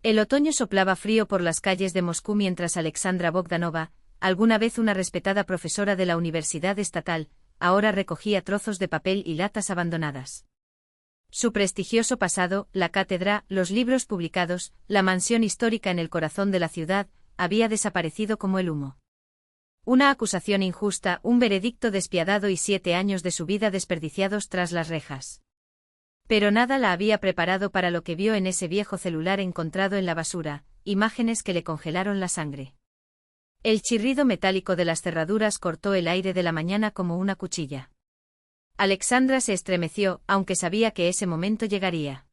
El otoño soplaba frío por las calles de Moscú mientras Alexandra Bogdanova, alguna vez una respetada profesora de la Universidad Estatal, ahora recogía trozos de papel y latas abandonadas. Su prestigioso pasado, la cátedra, los libros publicados, la mansión histórica en el corazón de la ciudad, había desaparecido como el humo. Una acusación injusta, un veredicto despiadado y 7 años de su vida desperdiciados tras las rejas. Pero nada la había preparado para lo que vio en ese viejo celular encontrado en la basura, imágenes que le congelaron la sangre. El chirrido metálico de las cerraduras cortó el aire de la mañana como una cuchilla. Alexandra se estremeció, aunque sabía que ese momento llegaría.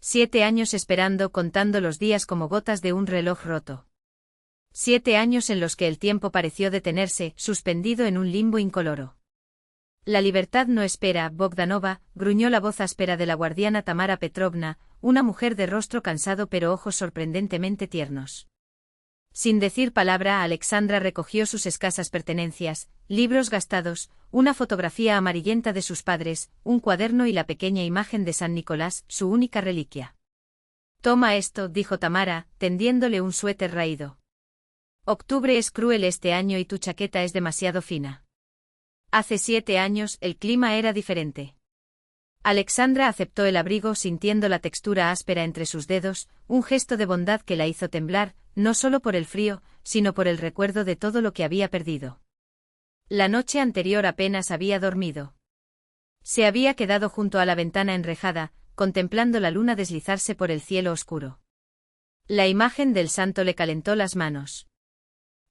7 años esperando, contando los días como gotas de un reloj roto. 7 años en los que el tiempo pareció detenerse, suspendido en un limbo incoloro. La libertad no espera, Bogdanova, gruñó la voz áspera de la guardiana Tamara Petrovna, una mujer de rostro cansado pero ojos sorprendentemente tiernos. Sin decir palabra, Alexandra recogió sus escasas pertenencias, libros gastados, una fotografía amarillenta de sus padres, un cuaderno y la pequeña imagen de San Nicolás, su única reliquia. Toma esto, dijo Tamara, tendiéndole un suéter raído. Octubre es cruel este año y tu chaqueta es demasiado fina. Hace 7 años, el clima era diferente. Alexandra aceptó el abrigo sintiendo la textura áspera entre sus dedos, un gesto de bondad que la hizo temblar, no solo por el frío, sino por el recuerdo de todo lo que había perdido. La noche anterior apenas había dormido. Se había quedado junto a la ventana enrejada, contemplando la luna deslizarse por el cielo oscuro. La imagen del santo le calentó las manos.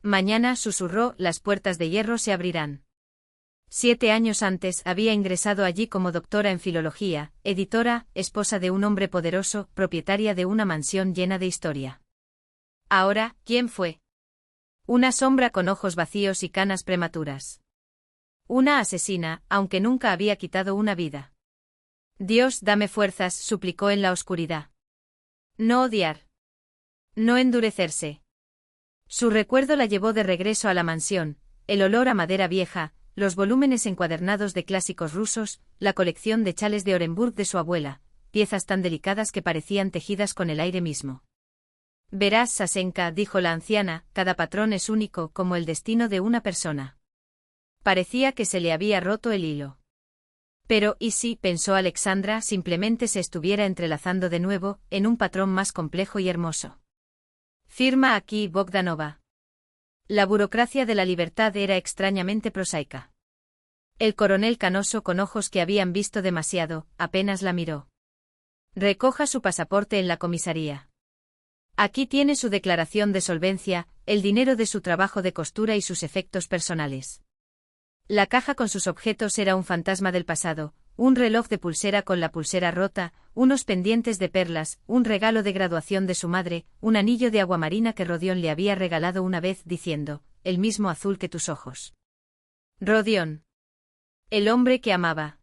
Mañana, susurró, las puertas de hierro se abrirán. 7 años antes había ingresado allí como doctora en filología, editora, esposa de un hombre poderoso, propietaria de una mansión llena de historia. Ahora, ¿quién fue? Una sombra con ojos vacíos y canas prematuras. Una asesina, aunque nunca había quitado una vida. Dios, dame fuerzas, suplicó en la oscuridad. No odiar. No endurecerse. Su recuerdo la llevó de regreso a la mansión, el olor a madera vieja, los volúmenes encuadernados de clásicos rusos, la colección de chales de Orenburg de su abuela, piezas tan delicadas que parecían tejidas con el aire mismo. Verás, Sasenka, dijo la anciana, cada patrón es único como el destino de una persona. Parecía que se le había roto el hilo. Pero, ¿y si, pensó Alexandra, simplemente se estuviera entrelazando de nuevo, en un patrón más complejo y hermoso? Firma aquí, Bogdanova. La burocracia de la libertad era extrañamente prosaica. El coronel canoso con ojos que habían visto demasiado, apenas la miró. Recoja su pasaporte en la comisaría. Aquí tiene su declaración de solvencia, el dinero de su trabajo de costura y sus efectos personales. La caja con sus objetos era un fantasma del pasado, un reloj de pulsera con la pulsera rota, unos pendientes de perlas, un regalo de graduación de su madre, un anillo de aguamarina que Rodión le había regalado una vez diciendo, el mismo azul que tus ojos. Rodión. El hombre que amaba.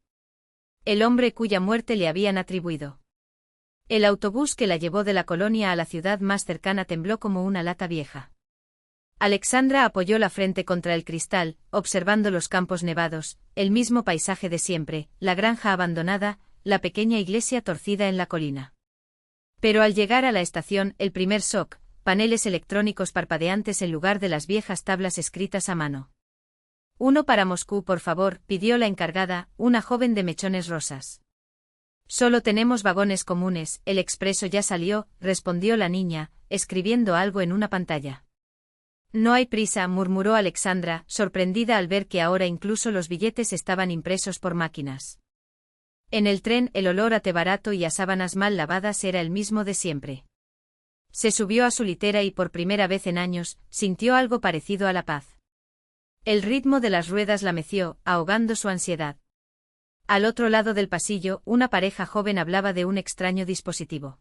El hombre cuya muerte le habían atribuido. El autobús que la llevó de la colonia a la ciudad más cercana tembló como una lata vieja. Alexandra apoyó la frente contra el cristal, observando los campos nevados, el mismo paisaje de siempre, la granja abandonada, la pequeña iglesia torcida en la colina. Pero al llegar a la estación, el primer shock, paneles electrónicos parpadeantes en lugar de las viejas tablas escritas a mano. Uno para Moscú, por favor, pidió la encargada, una joven de mechones rosas. Solo tenemos vagones comunes, el expreso ya salió, respondió la niña, escribiendo algo en una pantalla. No hay prisa, murmuró Alexandra, sorprendida al ver que ahora incluso los billetes estaban impresos por máquinas. En el tren, el olor a té barato y a sábanas mal lavadas era el mismo de siempre. Se subió a su litera y por primera vez en años, sintió algo parecido a la paz. El ritmo de las ruedas la meció, ahogando su ansiedad. Al otro lado del pasillo, una pareja joven hablaba de un extraño dispositivo.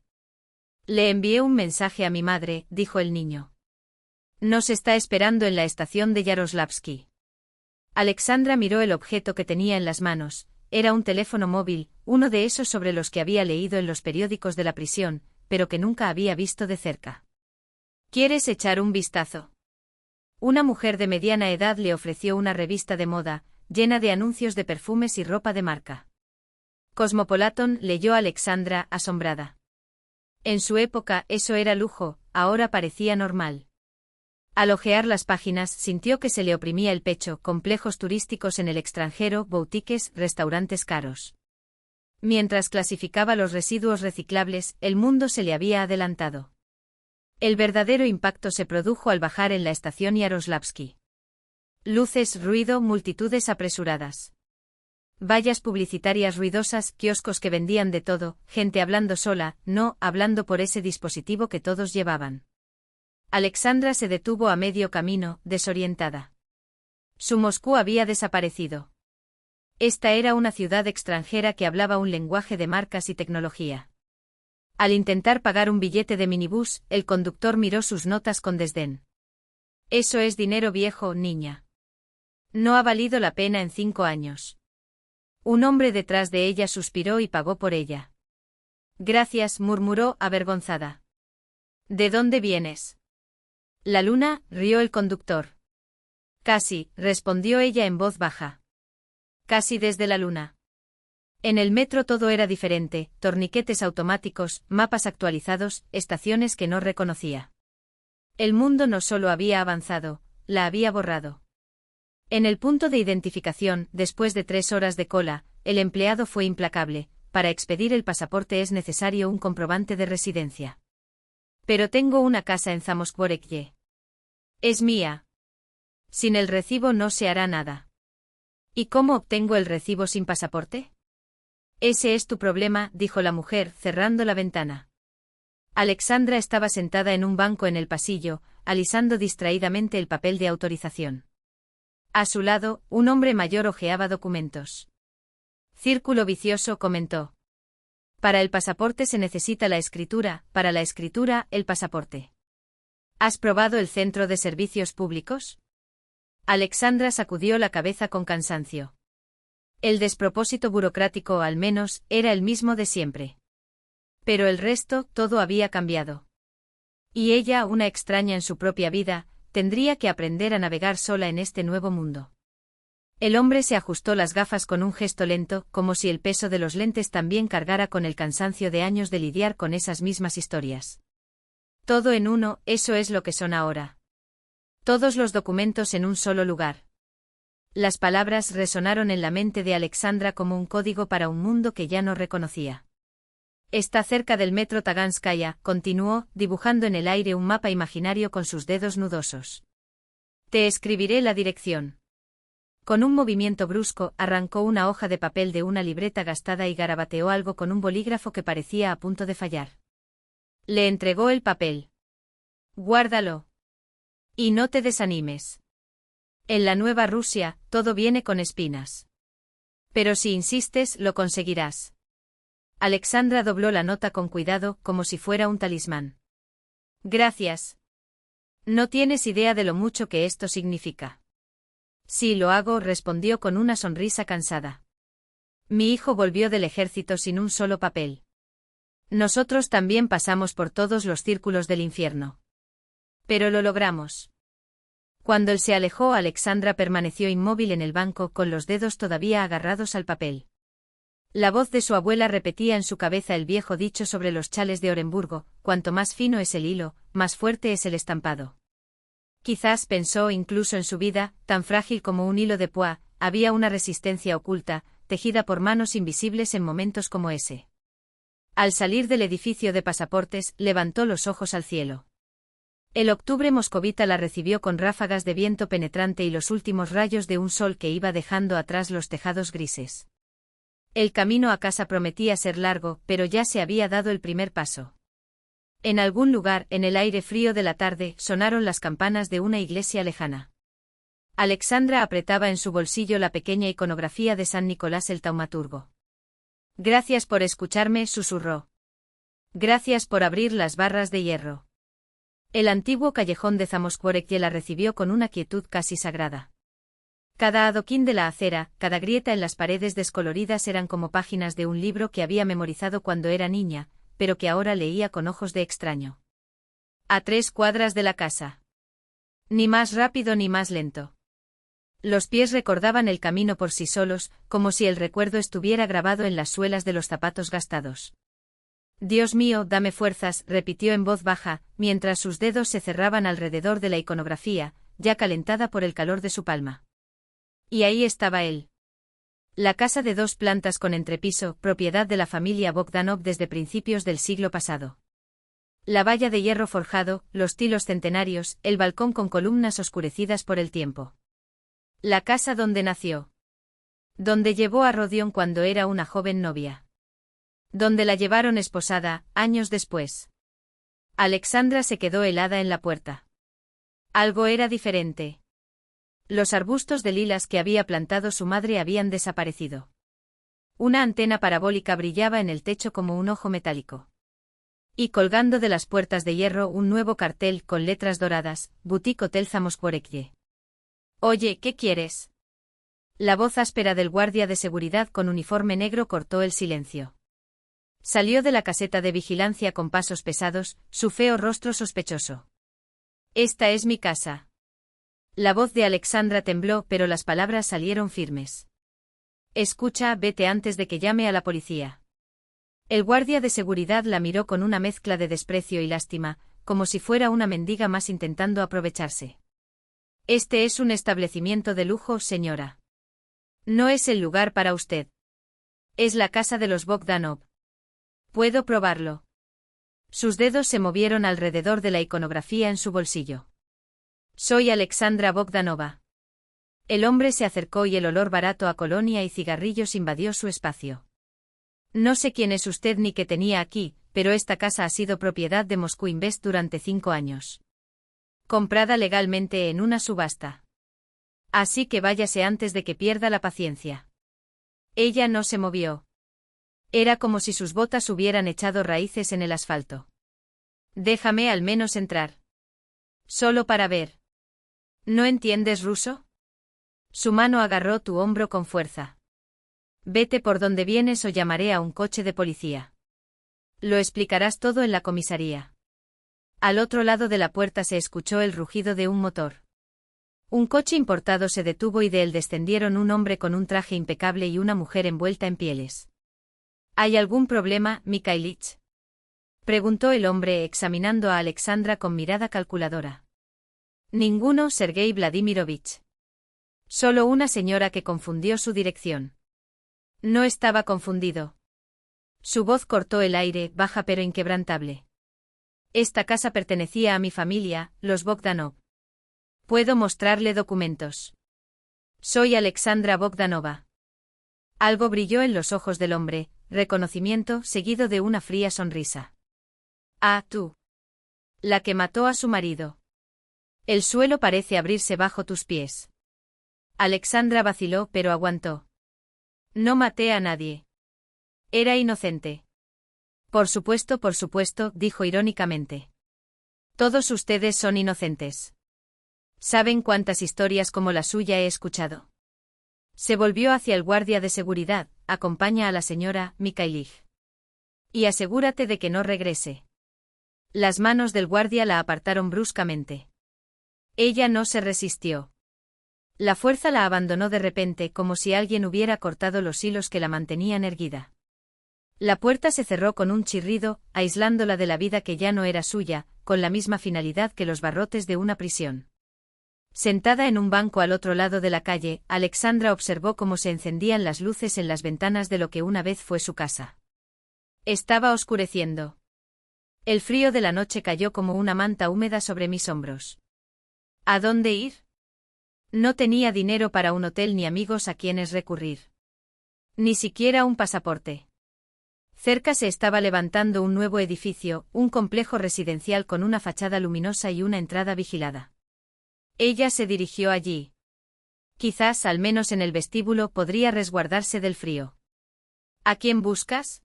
Le envié un mensaje a mi madre, dijo el niño. Nos está esperando en la estación de Yaroslavsky. Alexandra miró el objeto que tenía en las manos. Era un teléfono móvil, uno de esos sobre los que había leído en los periódicos de la prisión, pero que nunca había visto de cerca. ¿Quieres echar un vistazo? Una mujer de mediana edad le ofreció una revista de moda, llena de anuncios de perfumes y ropa de marca. Cosmopolitan, leyó Alexandra, asombrada. En su época eso era lujo, ahora parecía normal. Al hojear las páginas sintió que se le oprimía el pecho, complejos turísticos en el extranjero, boutiques, restaurantes caros. Mientras clasificaba los residuos reciclables, el mundo se le había adelantado. El verdadero impacto se produjo al bajar en la estación Yaroslavsky. Luces, ruido, multitudes apresuradas. Vallas publicitarias ruidosas, kioscos que vendían de todo, gente hablando sola, no hablando por ese dispositivo que todos llevaban. Alexandra se detuvo a medio camino, desorientada. Su Moscú había desaparecido. Esta era una ciudad extranjera que hablaba un lenguaje de marcas y tecnología. Al intentar pagar un billete de minibús, el conductor miró sus notas con desdén. Eso es dinero viejo, niña. No ha valido la pena en 5 años. Un hombre detrás de ella suspiró y pagó por ella. Gracias, murmuró, avergonzada. ¿De dónde vienes? La luna, rió el conductor. Casi, respondió ella en voz baja. Casi desde la luna. En el metro todo era diferente, torniquetes automáticos, mapas actualizados, estaciones que no reconocía. El mundo no solo había avanzado, la había borrado. En el punto de identificación, después de 3 horas de cola, el empleado fue implacable. Para expedir el pasaporte es necesario un comprobante de residencia. Pero tengo una casa en Zamoskvorekye. Es mía. Sin el recibo no se hará nada. ¿Y cómo obtengo el recibo sin pasaporte? Ese es tu problema, dijo la mujer, cerrando la ventana. Alexandra estaba sentada en un banco en el pasillo, alisando distraídamente el papel de autorización. A su lado, un hombre mayor hojeaba documentos. Círculo vicioso, comentó. Para el pasaporte se necesita la escritura, para la escritura, el pasaporte. ¿Has probado el centro de servicios públicos? Alexandra sacudió la cabeza con cansancio. El despropósito burocrático, al menos, era el mismo de siempre. Pero el resto, todo había cambiado. Y ella, una extraña en su propia vida, tendría que aprender a navegar sola en este nuevo mundo. El hombre se ajustó las gafas con un gesto lento, como si el peso de los lentes también cargara con el cansancio de años de lidiar con esas mismas historias. Todo en uno, eso es lo que son ahora. Todos los documentos en un solo lugar. Las palabras resonaron en la mente de Alexandra como un código para un mundo que ya no reconocía. Está cerca del metro Taganskaya, continuó, dibujando en el aire un mapa imaginario con sus dedos nudosos. Te escribiré la dirección. Con un movimiento brusco, arrancó una hoja de papel de una libreta gastada y garabateó algo con un bolígrafo que parecía a punto de fallar. Le entregó el papel. Guárdalo. Y no te desanimes. En la nueva Rusia, todo viene con espinas. Pero si insistes, lo conseguirás. Alexandra dobló la nota con cuidado, como si fuera un talismán. Gracias. No tienes idea de lo mucho que esto significa. Sí, lo hago, respondió con una sonrisa cansada. Mi hijo volvió del ejército sin un solo papel. Nosotros también pasamos por todos los círculos del infierno. Pero lo logramos. Cuando él se alejó, Alexandra permaneció inmóvil en el banco con los dedos todavía agarrados al papel. La voz de su abuela repetía en su cabeza el viejo dicho sobre los chales de Oremburgo: cuanto más fino es el hilo, más fuerte es el estampado. Quizás pensó incluso en su vida, tan frágil como un hilo de poá, había una resistencia oculta, tejida por manos invisibles en momentos como ese. Al salir del edificio de pasaportes, levantó los ojos al cielo. El octubre moscovita la recibió con ráfagas de viento penetrante y los últimos rayos de un sol que iba dejando atrás los tejados grises. El camino a casa prometía ser largo, pero ya se había dado el primer paso. En algún lugar, en el aire frío de la tarde, sonaron las campanas de una iglesia lejana. Alexandra apretaba en su bolsillo la pequeña iconografía de San Nicolás el taumaturgo. Gracias por escucharme, susurró. Gracias por abrir las barras de hierro. El antiguo callejón de Zamoskvorekye la recibió con una quietud casi sagrada. Cada adoquín de la acera, cada grieta en las paredes descoloridas eran como páginas de un libro que había memorizado cuando era niña, pero que ahora leía con ojos de extraño. A 3 cuadras de la casa. Ni más rápido ni más lento. Los pies recordaban el camino por sí solos, como si el recuerdo estuviera grabado en las suelas de los zapatos gastados. Dios mío, dame fuerzas, repitió en voz baja, mientras sus dedos se cerraban alrededor de la iconografía, ya calentada por el calor de su palma. Y ahí estaba él. La casa de 2 plantas con entrepiso, propiedad de la familia Bogdanov desde principios del siglo pasado. La valla de hierro forjado, los tilos centenarios, el balcón con columnas oscurecidas por el tiempo. La casa donde nació. Donde llevó a Rodion cuando era una joven novia. Donde la llevaron esposada, años después. Alexandra se quedó helada en la puerta. Algo era diferente. Los arbustos de lilas que había plantado su madre habían desaparecido. Una antena parabólica brillaba en el techo como un ojo metálico. Y colgando de las puertas de hierro un nuevo cartel con letras doradas, Boutique Hotel Zamoskvorekye. Oye, ¿qué quieres? La voz áspera del guardia de seguridad con uniforme negro cortó el silencio. Salió de la caseta de vigilancia con pasos pesados, su feo rostro sospechoso. Esta es mi casa. La voz de Alexandra tembló, pero las palabras salieron firmes. Escucha, vete antes de que llame a la policía. El guardia de seguridad la miró con una mezcla de desprecio y lástima, como si fuera una mendiga más intentando aprovecharse. Este es un establecimiento de lujo, señora. No es el lugar para usted. Es la casa de los Bogdanov. ¿Puedo probarlo? Sus dedos se movieron alrededor de la iconografía en su bolsillo. Soy Alexandra Bogdanova. El hombre se acercó y el olor barato a colonia y cigarrillos invadió su espacio. No sé quién es usted ni qué tenía aquí, pero esta casa ha sido propiedad de Moscú Invest durante 5 años. Comprada legalmente en una subasta. Así que váyase antes de que pierda la paciencia. Ella no se movió. Era como si sus botas hubieran echado raíces en el asfalto. Déjame al menos entrar. Solo para ver. ¿No entiendes ruso? Su mano agarró tu hombro con fuerza. Vete por donde vienes o llamaré a un coche de policía. Lo explicarás todo en la comisaría. Al otro lado de la puerta se escuchó el rugido de un motor. Un coche importado se detuvo y de él descendieron un hombre con un traje impecable y una mujer envuelta en pieles. ¿Hay algún problema, Mikhailich? Preguntó el hombre examinando a Alexandra con mirada calculadora. Ninguno, Sergei Vladimirovich. Solo una señora que confundió su dirección. No estaba confundido. Su voz cortó el aire, baja pero inquebrantable. Esta casa pertenecía a mi familia, los Bogdanov. Puedo mostrarle documentos. Soy Alexandra Bogdanova. Algo brilló en los ojos del hombre, reconocimiento seguido de una fría sonrisa. Ah, tú. La que mató a su marido. El suelo parece abrirse bajo tus pies. Alexandra vaciló pero aguantó. No maté a nadie. Era inocente. Por supuesto, dijo irónicamente. Todos ustedes son inocentes. ¿Saben cuántas historias como la suya he escuchado? Se volvió hacia el guardia de seguridad, acompaña a la señora Mikhailich. Y asegúrate de que no regrese. Las manos del guardia la apartaron bruscamente. Ella no se resistió. La fuerza la abandonó de repente como si alguien hubiera cortado los hilos que la mantenían erguida. La puerta se cerró con un chirrido, aislándola de la vida que ya no era suya, con la misma finalidad que los barrotes de una prisión. Sentada en un banco al otro lado de la calle, Alexandra observó cómo se encendían las luces en las ventanas de lo que una vez fue su casa. Estaba oscureciendo. El frío de la noche cayó como una manta húmeda sobre mis hombros. ¿A dónde ir? No tenía dinero para un hotel ni amigos a quienes recurrir. Ni siquiera un pasaporte. Cerca se estaba levantando un nuevo edificio, un complejo residencial con una fachada luminosa y una entrada vigilada. Ella se dirigió allí. Quizás, al menos en el vestíbulo, podría resguardarse del frío. ¿A quién buscas?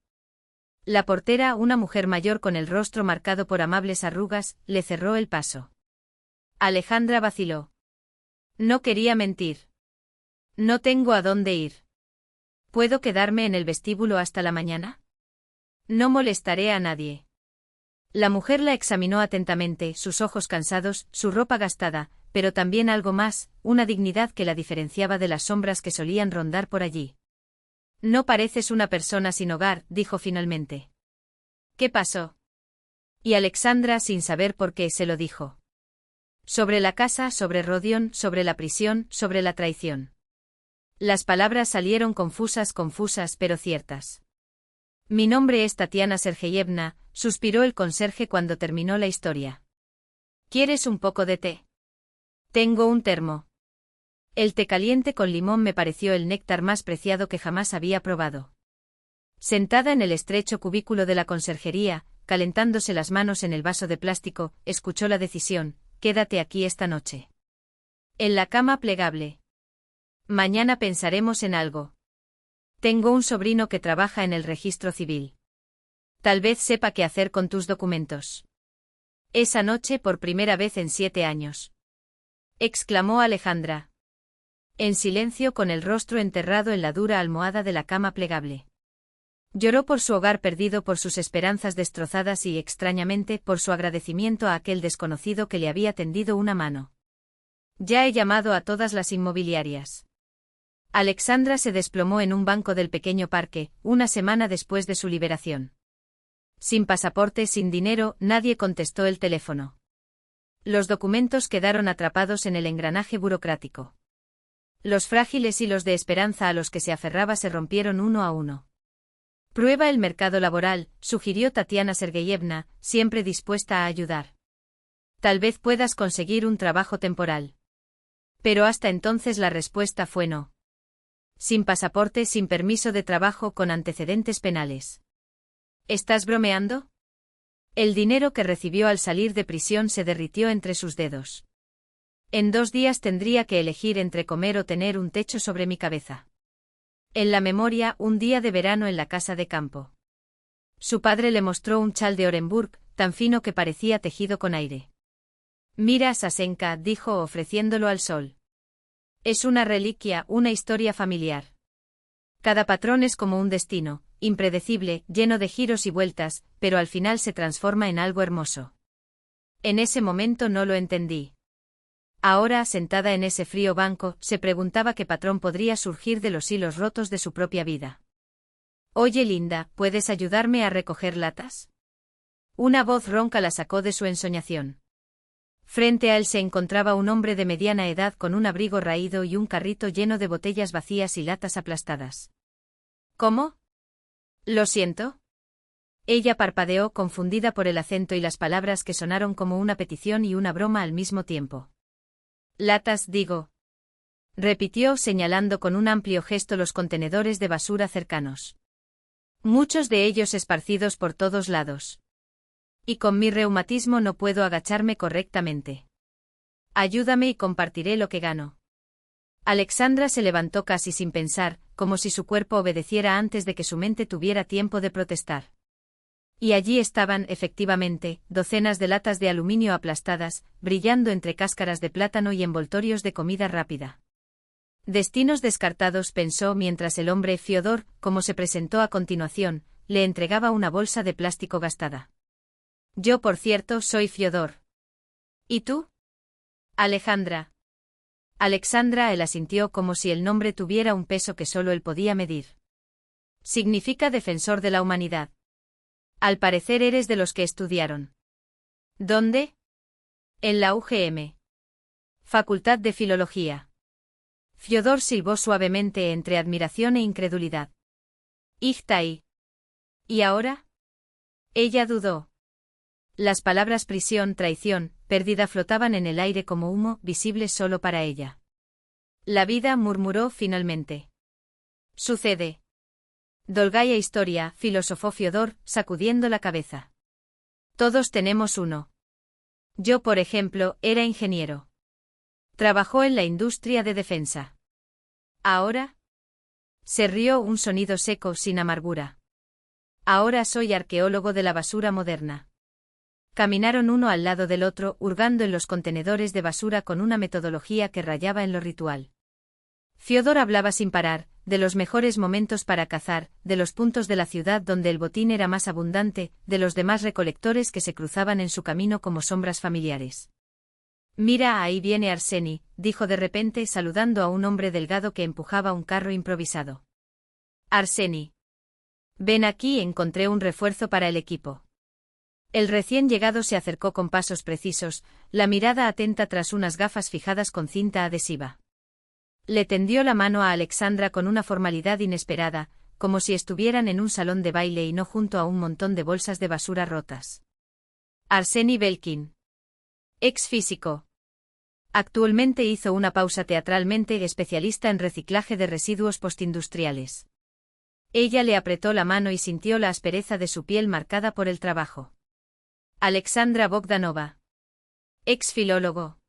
La portera, una mujer mayor con el rostro marcado por amables arrugas, le cerró el paso. Alejandra vaciló. No quería mentir. No tengo a dónde ir. ¿Puedo quedarme en el vestíbulo hasta la mañana? No molestaré a nadie. La mujer la examinó atentamente, sus ojos cansados, su ropa gastada, pero también algo más, una dignidad que la diferenciaba de las sombras que solían rondar por allí. No pareces una persona sin hogar, dijo finalmente. ¿Qué pasó? Y Alexandra, sin saber por qué, se lo dijo. Sobre la casa, sobre Rodion, sobre la prisión, sobre la traición. Las palabras salieron confusas, pero ciertas. Mi nombre es Tatiana Sergeyevna, suspiró el conserje cuando terminó la historia. ¿Quieres un poco de té? Tengo un termo. El té caliente con limón me pareció el néctar más preciado que jamás había probado. Sentada en el estrecho cubículo de la conserjería, calentándose las manos en el vaso de plástico, escuchó la decisión: quédate aquí esta noche. En la cama plegable. Mañana pensaremos en algo. Tengo un sobrino que trabaja en el registro civil. Tal vez sepa qué hacer con tus documentos. Esa noche por primera vez en 7 años. Exclamó Alejandra. En silencio, con el rostro enterrado en la dura almohada de la cama plegable. Lloró por su hogar perdido, por sus esperanzas destrozadas y, extrañamente, por su agradecimiento a aquel desconocido que le había tendido una mano. Ya he llamado a todas las inmobiliarias. Alexandra se desplomó en un banco del pequeño parque, una semana después de su liberación. Sin pasaporte, sin dinero, nadie contestó el teléfono. Los documentos quedaron atrapados en el engranaje burocrático. Los frágiles hilos de esperanza a los que se aferraba se rompieron uno a uno. Prueba el mercado laboral, sugirió Tatiana Sergeyevna, siempre dispuesta a ayudar. Tal vez puedas conseguir un trabajo temporal. Pero hasta entonces la respuesta fue no. Sin pasaporte, sin permiso de trabajo, con antecedentes penales. ¿Estás bromeando? El dinero que recibió al salir de prisión se derritió entre sus dedos. En 2 días tendría que elegir entre comer o tener un techo sobre mi cabeza. En la memoria, un día de verano en la casa de campo. Su padre le mostró un chal de Orenburg, tan fino que parecía tejido con aire. Mira, Sasenka, dijo, ofreciéndolo al sol. Es una reliquia, una historia familiar. Cada patrón es como un destino, impredecible, lleno de giros y vueltas, pero al final se transforma en algo hermoso. En ese momento no lo entendí. Ahora, sentada en ese frío banco, se preguntaba qué patrón podría surgir de los hilos rotos de su propia vida. Oye, Linda, ¿puedes ayudarme a recoger latas? Una voz ronca la sacó de su ensoñación. Frente a él se encontraba un hombre de mediana edad con un abrigo raído y un carrito lleno de botellas vacías y latas aplastadas. ¿Cómo? Lo siento. Ella parpadeó, confundida por el acento y las palabras que sonaron como una petición y una broma al mismo tiempo. Latas, digo. Repitió, señalando con un amplio gesto los contenedores de basura cercanos. Muchos de ellos esparcidos por todos lados. Y con mi reumatismo no puedo agacharme correctamente. Ayúdame y compartiré lo que gano. Alexandra se levantó casi sin pensar, como si su cuerpo obedeciera antes de que su mente tuviera tiempo de protestar. Y allí estaban, efectivamente, docenas de latas de aluminio aplastadas, brillando entre cáscaras de plátano y envoltorios de comida rápida. Destinos descartados, pensó mientras el hombre Fiodor, como se presentó a continuación, le entregaba una bolsa de plástico gastada. Yo, por cierto, soy Fiodor. ¿Y tú? Alejandra. Alexandra él asintió como si el nombre tuviera un peso que solo él podía medir. Significa defensor de la humanidad. Al parecer eres de los que estudiaron. ¿Dónde? En la UGM. Facultad de Filología. Fiodor silbó suavemente entre admiración e incredulidad. Ijtai. ¿Y ahora? Ella dudó. Las palabras prisión, traición, pérdida flotaban en el aire como humo, visibles solo para ella. La vida, murmuró finalmente. Sucede. Dolgaya historia, filosofó Fiodor, sacudiendo la cabeza. Todos tenemos uno. Yo, por ejemplo, era ingeniero. Trabajó en la industria de defensa. ¿Ahora? Se rió, un sonido seco, sin amargura. Ahora soy arqueólogo de la basura moderna. Caminaron uno al lado del otro, hurgando en los contenedores de basura con una metodología que rayaba en lo ritual. Fiodor hablaba sin parar, de los mejores momentos para cazar, de los puntos de la ciudad donde el botín era más abundante, de los demás recolectores que se cruzaban en su camino como sombras familiares. Mira, ahí viene Arseni, dijo de repente, saludando a un hombre delgado que empujaba un carro improvisado. Arseni. Ven aquí, encontré un refuerzo para el equipo. El recién llegado se acercó con pasos precisos, la mirada atenta tras unas gafas fijadas con cinta adhesiva. Le tendió la mano a Alexandra con una formalidad inesperada, como si estuvieran en un salón de baile y no junto a un montón de bolsas de basura rotas. Arseni Belkin. Ex físico. Actualmente hizo una pausa teatralmente especialista en reciclaje de residuos postindustriales. Ella le apretó la mano y sintió la aspereza de su piel marcada por el trabajo. Alexandra Bogdanova. Ex filólogo.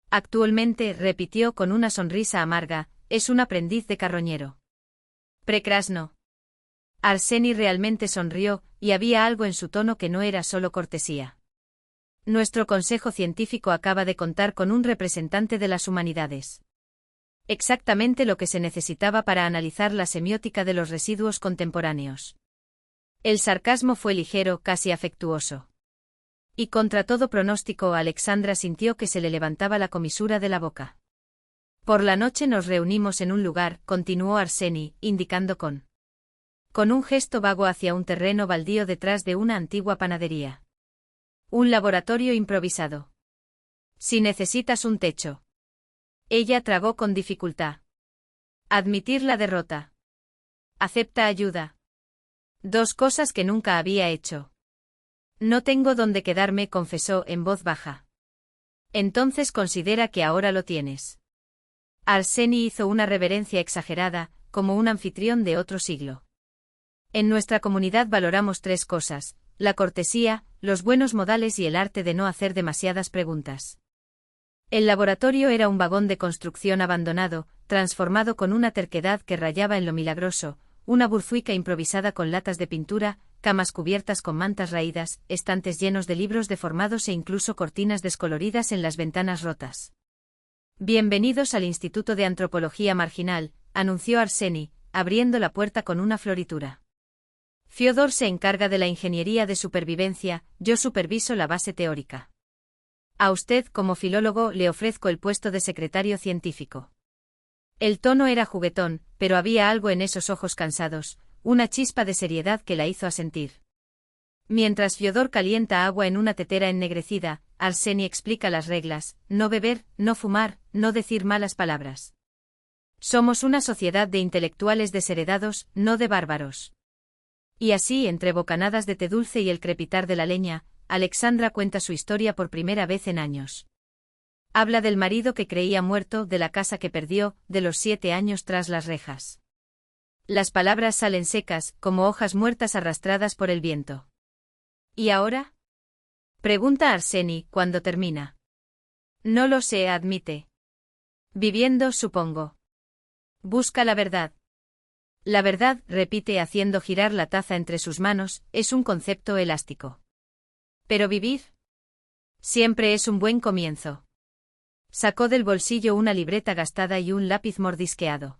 Actualmente, repitió con una sonrisa amarga, es un aprendiz de carroñero. Prekrasno. Arseni realmente sonrió, y había algo en su tono que no era solo cortesía. Nuestro consejo científico acaba de contar con un representante de las humanidades. Exactamente lo que se necesitaba para analizar la semiótica de los residuos contemporáneos. El sarcasmo fue ligero, casi afectuoso. Y contra todo pronóstico, Alexandra sintió que se le levantaba la comisura de la boca. Por la noche nos reunimos en un lugar, continuó Arseni, indicando con un gesto vago hacia un terreno baldío detrás de una antigua panadería. Un laboratorio improvisado. Si necesitas un techo. Ella tragó con dificultad. Admitir la derrota. Acepta ayuda. Dos cosas que nunca había hecho. No tengo dónde quedarme, confesó en voz baja. Entonces considera que ahora lo tienes. Arseni hizo una reverencia exagerada, como un anfitrión de otro siglo. En nuestra comunidad valoramos tres cosas: la cortesía, los buenos modales y el arte de no hacer demasiadas preguntas. El laboratorio era un vagón de construcción abandonado, transformado con una terquedad que rayaba en lo milagroso, una burzuica improvisada con latas de pintura, camas cubiertas con mantas raídas, estantes llenos de libros deformados e incluso cortinas descoloridas en las ventanas rotas. Bienvenidos al Instituto de Antropología Marginal, anunció Arseni, abriendo la puerta con una floritura. Fyodor se encarga de la ingeniería de supervivencia, yo superviso la base teórica. A usted, como filólogo, le ofrezco el puesto de secretario científico. El tono era juguetón, pero había algo en esos ojos cansados, una chispa de seriedad que la hizo asentir. Mientras Fyodor calienta agua en una tetera ennegrecida, Arseni explica las reglas: no beber, no fumar, no decir malas palabras. Somos una sociedad de intelectuales desheredados, no de bárbaros. Y así, entre bocanadas de té dulce y el crepitar de la leña, Alexandra cuenta su historia por primera vez en años. Habla del marido que creía muerto, de la casa que perdió, de los 7 años tras las rejas. Las palabras salen secas, como hojas muertas arrastradas por el viento. ¿Y ahora? Pregunta Arseni, cuando termina. No lo sé, admite. Viviendo, supongo. Busca la verdad. La verdad, repite haciendo girar la taza entre sus manos, es un concepto elástico. ¿Pero vivir? Siempre es un buen comienzo. Sacó del bolsillo una libreta gastada y un lápiz mordisqueado.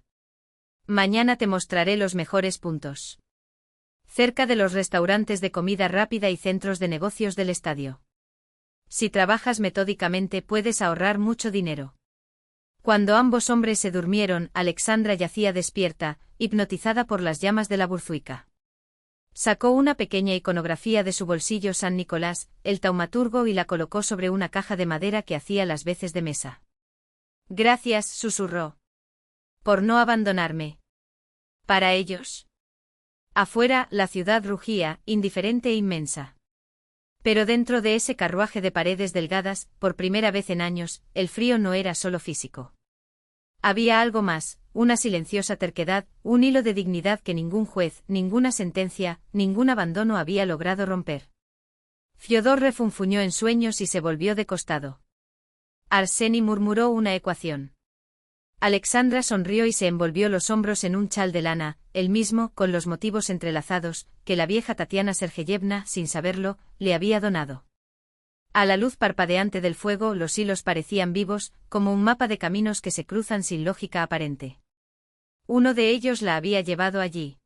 Mañana te mostraré los mejores puntos. Cerca de los restaurantes de comida rápida y centros de negocios del estadio. Si trabajas metódicamente puedes ahorrar mucho dinero. Cuando ambos hombres se durmieron, Alexandra yacía despierta, hipnotizada por las llamas de la burzuica. Sacó una pequeña iconografía de su bolsillo San Nicolás, el taumaturgo, y la colocó sobre una caja de madera que hacía las veces de mesa. Gracias, susurró. Por no abandonarme. Para ellos. Afuera, la ciudad rugía, indiferente e inmensa. Pero dentro de ese carruaje de paredes delgadas, por primera vez en años, el frío no era solo físico. Había algo más, una silenciosa terquedad, un hilo de dignidad que ningún juez, ninguna sentencia, ningún abandono había logrado romper. Fyodor refunfuñó en sueños y se volvió de costado. Arseni murmuró una ecuación. Alexandra sonrió y se envolvió los hombros en un chal de lana, el mismo, con los motivos entrelazados, que la vieja Tatiana Sergeyevna, sin saberlo, le había donado. A la luz parpadeante del fuego los hilos parecían vivos, como un mapa de caminos que se cruzan sin lógica aparente. Uno de ellos la había llevado allí.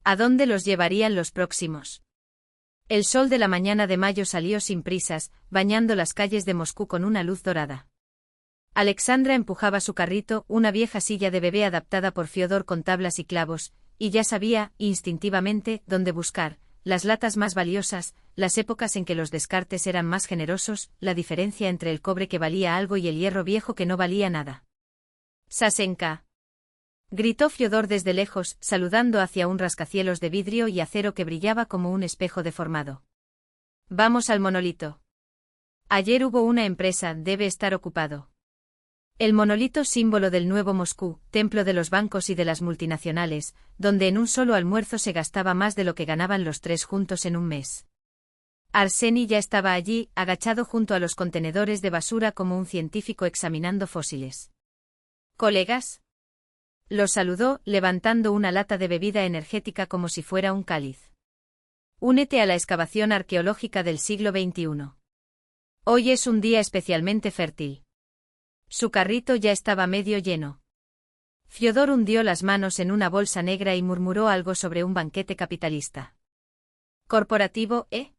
¿A dónde los llevarían los próximos? El sol de la mañana de mayo salió sin prisas, bañando las calles de Moscú con una luz dorada. Alexandra empujaba su carrito, una vieja silla de bebé adaptada por Fyodor con tablas y clavos, y ya sabía, instintivamente, dónde buscar, las latas más valiosas, las épocas en que los descartes eran más generosos, la diferencia entre el cobre que valía algo y el hierro viejo que no valía nada. «Sasenka», gritó Fiodor desde lejos, saludando hacia un rascacielos de vidrio y acero que brillaba como un espejo deformado. «Vamos al monolito. Ayer hubo una empresa, debe estar ocupado». El monolito, símbolo del nuevo Moscú, templo de los bancos y de las multinacionales, donde en un solo almuerzo se gastaba más de lo que ganaban los tres juntos en un mes. Arseni ya estaba allí, agachado junto a los contenedores de basura como un científico examinando fósiles. «¿Colegas?», los saludó, levantando una lata de bebida energética como si fuera un cáliz. «Únete a la excavación arqueológica del siglo XXI. Hoy es un día especialmente fértil». Su carrito ya estaba medio lleno. Fiodor hundió las manos en una bolsa negra y murmuró algo sobre un banquete capitalista. «¿Corporativo, eh?».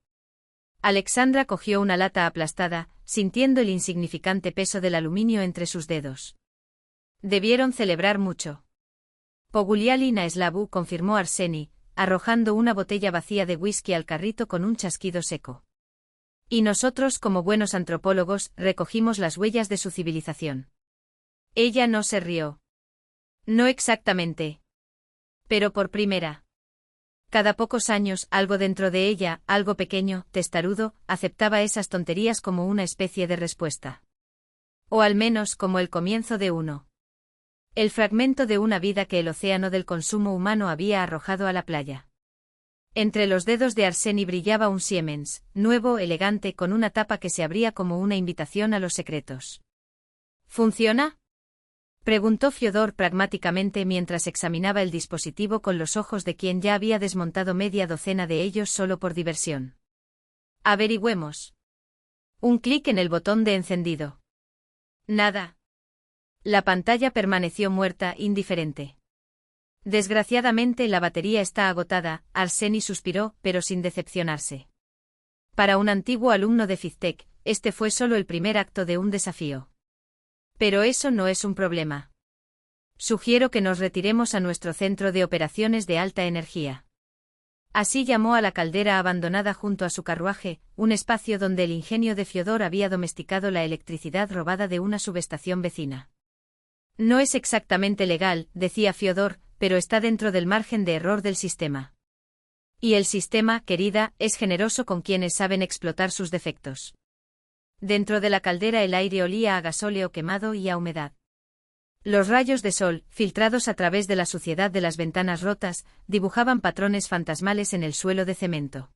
Alexandra cogió una lata aplastada, sintiendo el insignificante peso del aluminio entre sus dedos. «Debieron celebrar mucho». «Poguliali na Slavu», confirmó Arseni, arrojando una botella vacía de whisky al carrito con un chasquido seco. «Y nosotros, como buenos antropólogos, recogimos las huellas de su civilización». Ella no se rió. «No exactamente. Pero por primera». Cada pocos años, algo dentro de ella, algo pequeño, testarudo, aceptaba esas tonterías como una especie de respuesta. O al menos como el comienzo de uno. El fragmento de una vida que el océano del consumo humano había arrojado a la playa. Entre los dedos de Arseni brillaba un Siemens, nuevo, elegante, con una tapa que se abría como una invitación a los secretos. «¿Funciona?», preguntó Fiodor pragmáticamente mientras examinaba el dispositivo con los ojos de quien ya había desmontado media docena de ellos solo por diversión. «Averigüemos». Un clic en el botón de encendido. Nada. La pantalla permaneció muerta, indiferente. «Desgraciadamente la batería está agotada», Arseni suspiró, pero sin decepcionarse. Para un antiguo alumno de FIZTEC, este fue solo el primer acto de un desafío. «Pero eso no es un problema. Sugiero que nos retiremos a nuestro centro de operaciones de alta energía». Así llamó a la caldera abandonada junto a su carruaje, un espacio donde el ingenio de Fiodor había domesticado la electricidad robada de una subestación vecina. «No es exactamente legal», decía Fiodor, «pero está dentro del margen de error del sistema. Y el sistema, querida, es generoso con quienes saben explotar sus defectos». Dentro de la caldera el aire olía a gasóleo quemado y a humedad. Los rayos de sol, filtrados a través de la suciedad de las ventanas rotas, dibujaban patrones fantasmales en el suelo de cemento.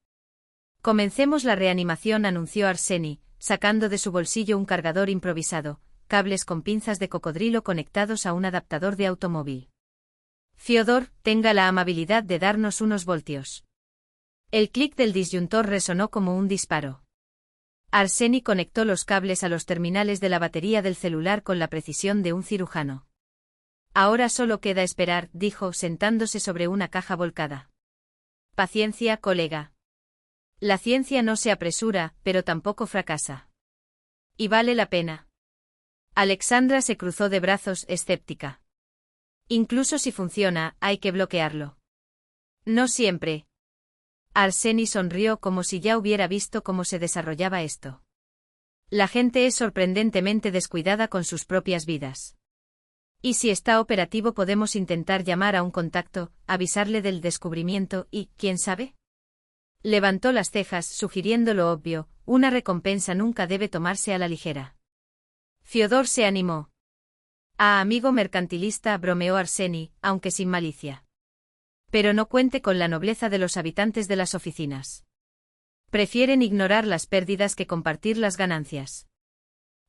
«Comencemos la reanimación», anunció Arseni, sacando de su bolsillo un cargador improvisado, cables con pinzas de cocodrilo conectados a un adaptador de automóvil. «Fiodor, tenga la amabilidad de darnos unos voltios». El clic del disyuntor resonó como un disparo. Arseni conectó los cables a los terminales de la batería del celular con la precisión de un cirujano. «Ahora solo queda esperar», dijo, sentándose sobre una caja volcada. «Paciencia, colega. La ciencia no se apresura, pero tampoco fracasa. Y vale la pena». Alexandra se cruzó de brazos, escéptica. «Incluso si funciona, hay que bloquearlo». «No siempre». Arseni sonrió como si ya hubiera visto cómo se desarrollaba esto. «La gente es sorprendentemente descuidada con sus propias vidas. Y si está operativo podemos intentar llamar a un contacto, avisarle del descubrimiento y, ¿quién sabe?». Levantó las cejas, sugiriendo lo obvio, una recompensa nunca debe tomarse a la ligera. Fiodor se animó. «Ah, amigo mercantilista», bromeó Arseni, aunque sin malicia. «Pero no cuente con la nobleza de los habitantes de las oficinas. Prefieren ignorar las pérdidas que compartir las ganancias».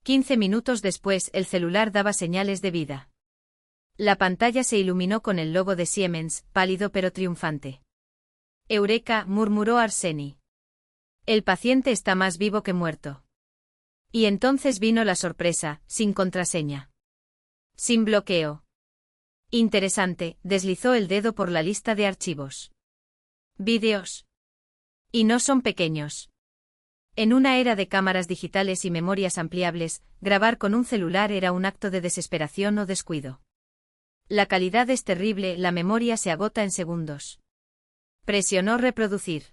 15 minutos después el celular daba señales de vida. La pantalla se iluminó con el logo de Siemens, pálido pero triunfante. «Eureka», murmuró Arseni. «El paciente está más vivo que muerto». Y entonces vino la sorpresa, sin contraseña. Sin bloqueo. Interesante, deslizó el dedo por la lista de archivos. Vídeos. Y no son pequeños. En una era de cámaras digitales y memorias ampliables, grabar con un celular era un acto de desesperación o descuido. La calidad es terrible, la memoria se agota en segundos. Presionó reproducir.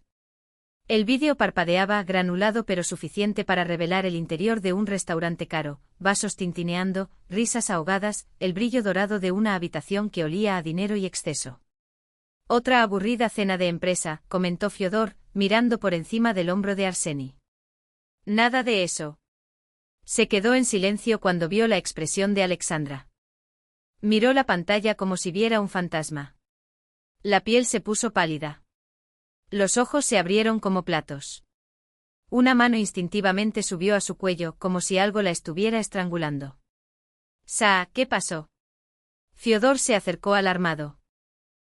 El vídeo parpadeaba, granulado pero suficiente para revelar el interior de un restaurante caro, vasos tintineando, risas ahogadas, el brillo dorado de una habitación que olía a dinero y exceso. Otra aburrida cena de empresa, comentó Fiodor, mirando por encima del hombro de Arseni. Nada de eso. Se quedó en silencio cuando vio la expresión de Alexandra. Miró la pantalla como si viera un fantasma. La piel se puso pálida. Los ojos se abrieron como platos. Una mano instintivamente subió a su cuello como si algo la estuviera estrangulando. ¿Qué pasó? Fiodor se acercó alarmado.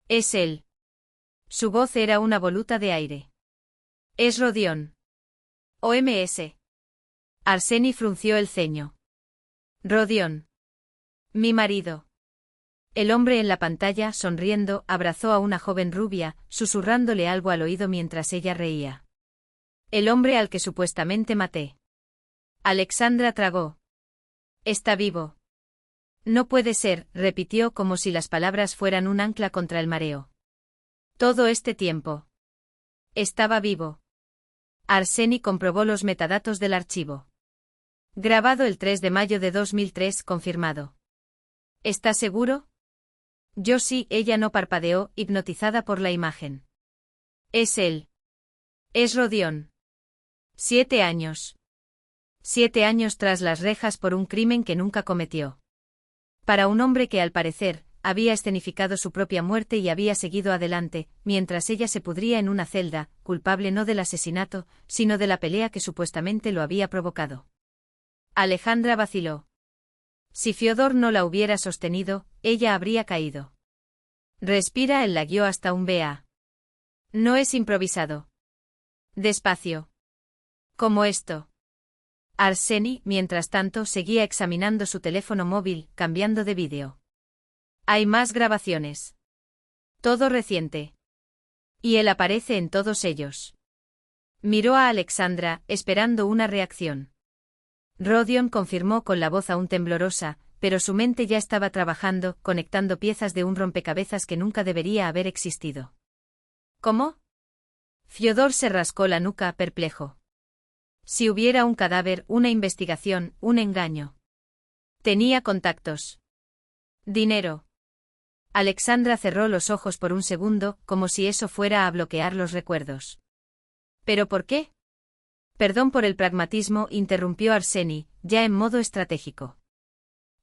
Es él. Su voz era una voluta de aire. Es Rodion. OMS. Arseni frunció el ceño. Rodion. Mi marido. El hombre en la pantalla, sonriendo, abrazó a una joven rubia, susurrándole algo al oído mientras ella reía. El hombre al que supuestamente maté. Alexandra tragó. Está vivo. No puede ser, repitió como si las palabras fueran un ancla contra el mareo. Todo este tiempo. Estaba vivo. Arseni comprobó los metadatos del archivo. Grabado el 3 de mayo de 2003, confirmado. ¿Estás seguro? Yo sí, ella no parpadeó, hipnotizada por la imagen. Es él. Es Rodion. 7 años. 7 años tras las rejas por un crimen que nunca cometió. Para un hombre que al parecer, había escenificado su propia muerte y había seguido adelante, mientras ella se pudría en una celda, culpable no del asesinato, sino de la pelea que supuestamente lo había provocado. Alejandra vaciló. Si Fiodor no la hubiera sostenido, ella habría caído. Respira, él la guió hasta un BA. No es improvisado. Despacio. Como esto. Arseni, mientras tanto, seguía examinando su teléfono móvil, cambiando de vídeo. Hay más grabaciones. Todo reciente. Y él aparece en todos ellos. Miró a Alexandra, esperando una reacción. Rodion confirmó con la voz aún temblorosa, pero su mente ya estaba trabajando, conectando piezas de un rompecabezas que nunca debería haber existido. ¿Cómo? Fiodor se rascó la nuca, perplejo. Si hubiera un cadáver, una investigación, un engaño. Tenía contactos. Dinero. Alexandra cerró los ojos por un segundo, como si eso fuera a bloquear los recuerdos. ¿Pero por qué? Perdón por el pragmatismo, interrumpió Arseni, ya en modo estratégico.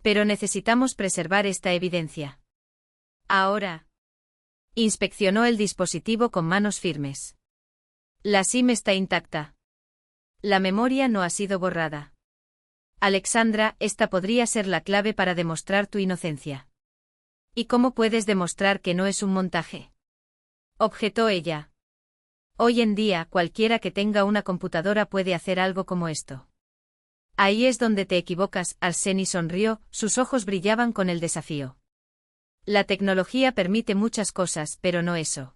Pero necesitamos preservar esta evidencia. Ahora. Inspeccionó el dispositivo con manos firmes. La SIM está intacta. La memoria no ha sido borrada. Alexandra, esta podría ser la clave para demostrar tu inocencia. ¿Y cómo puedes demostrar que no es un montaje? Objetó ella. Hoy en día, cualquiera que tenga una computadora puede hacer algo como esto. Ahí es donde te equivocas, Arseni sonrió, sus ojos brillaban con el desafío. La tecnología permite muchas cosas, pero no eso.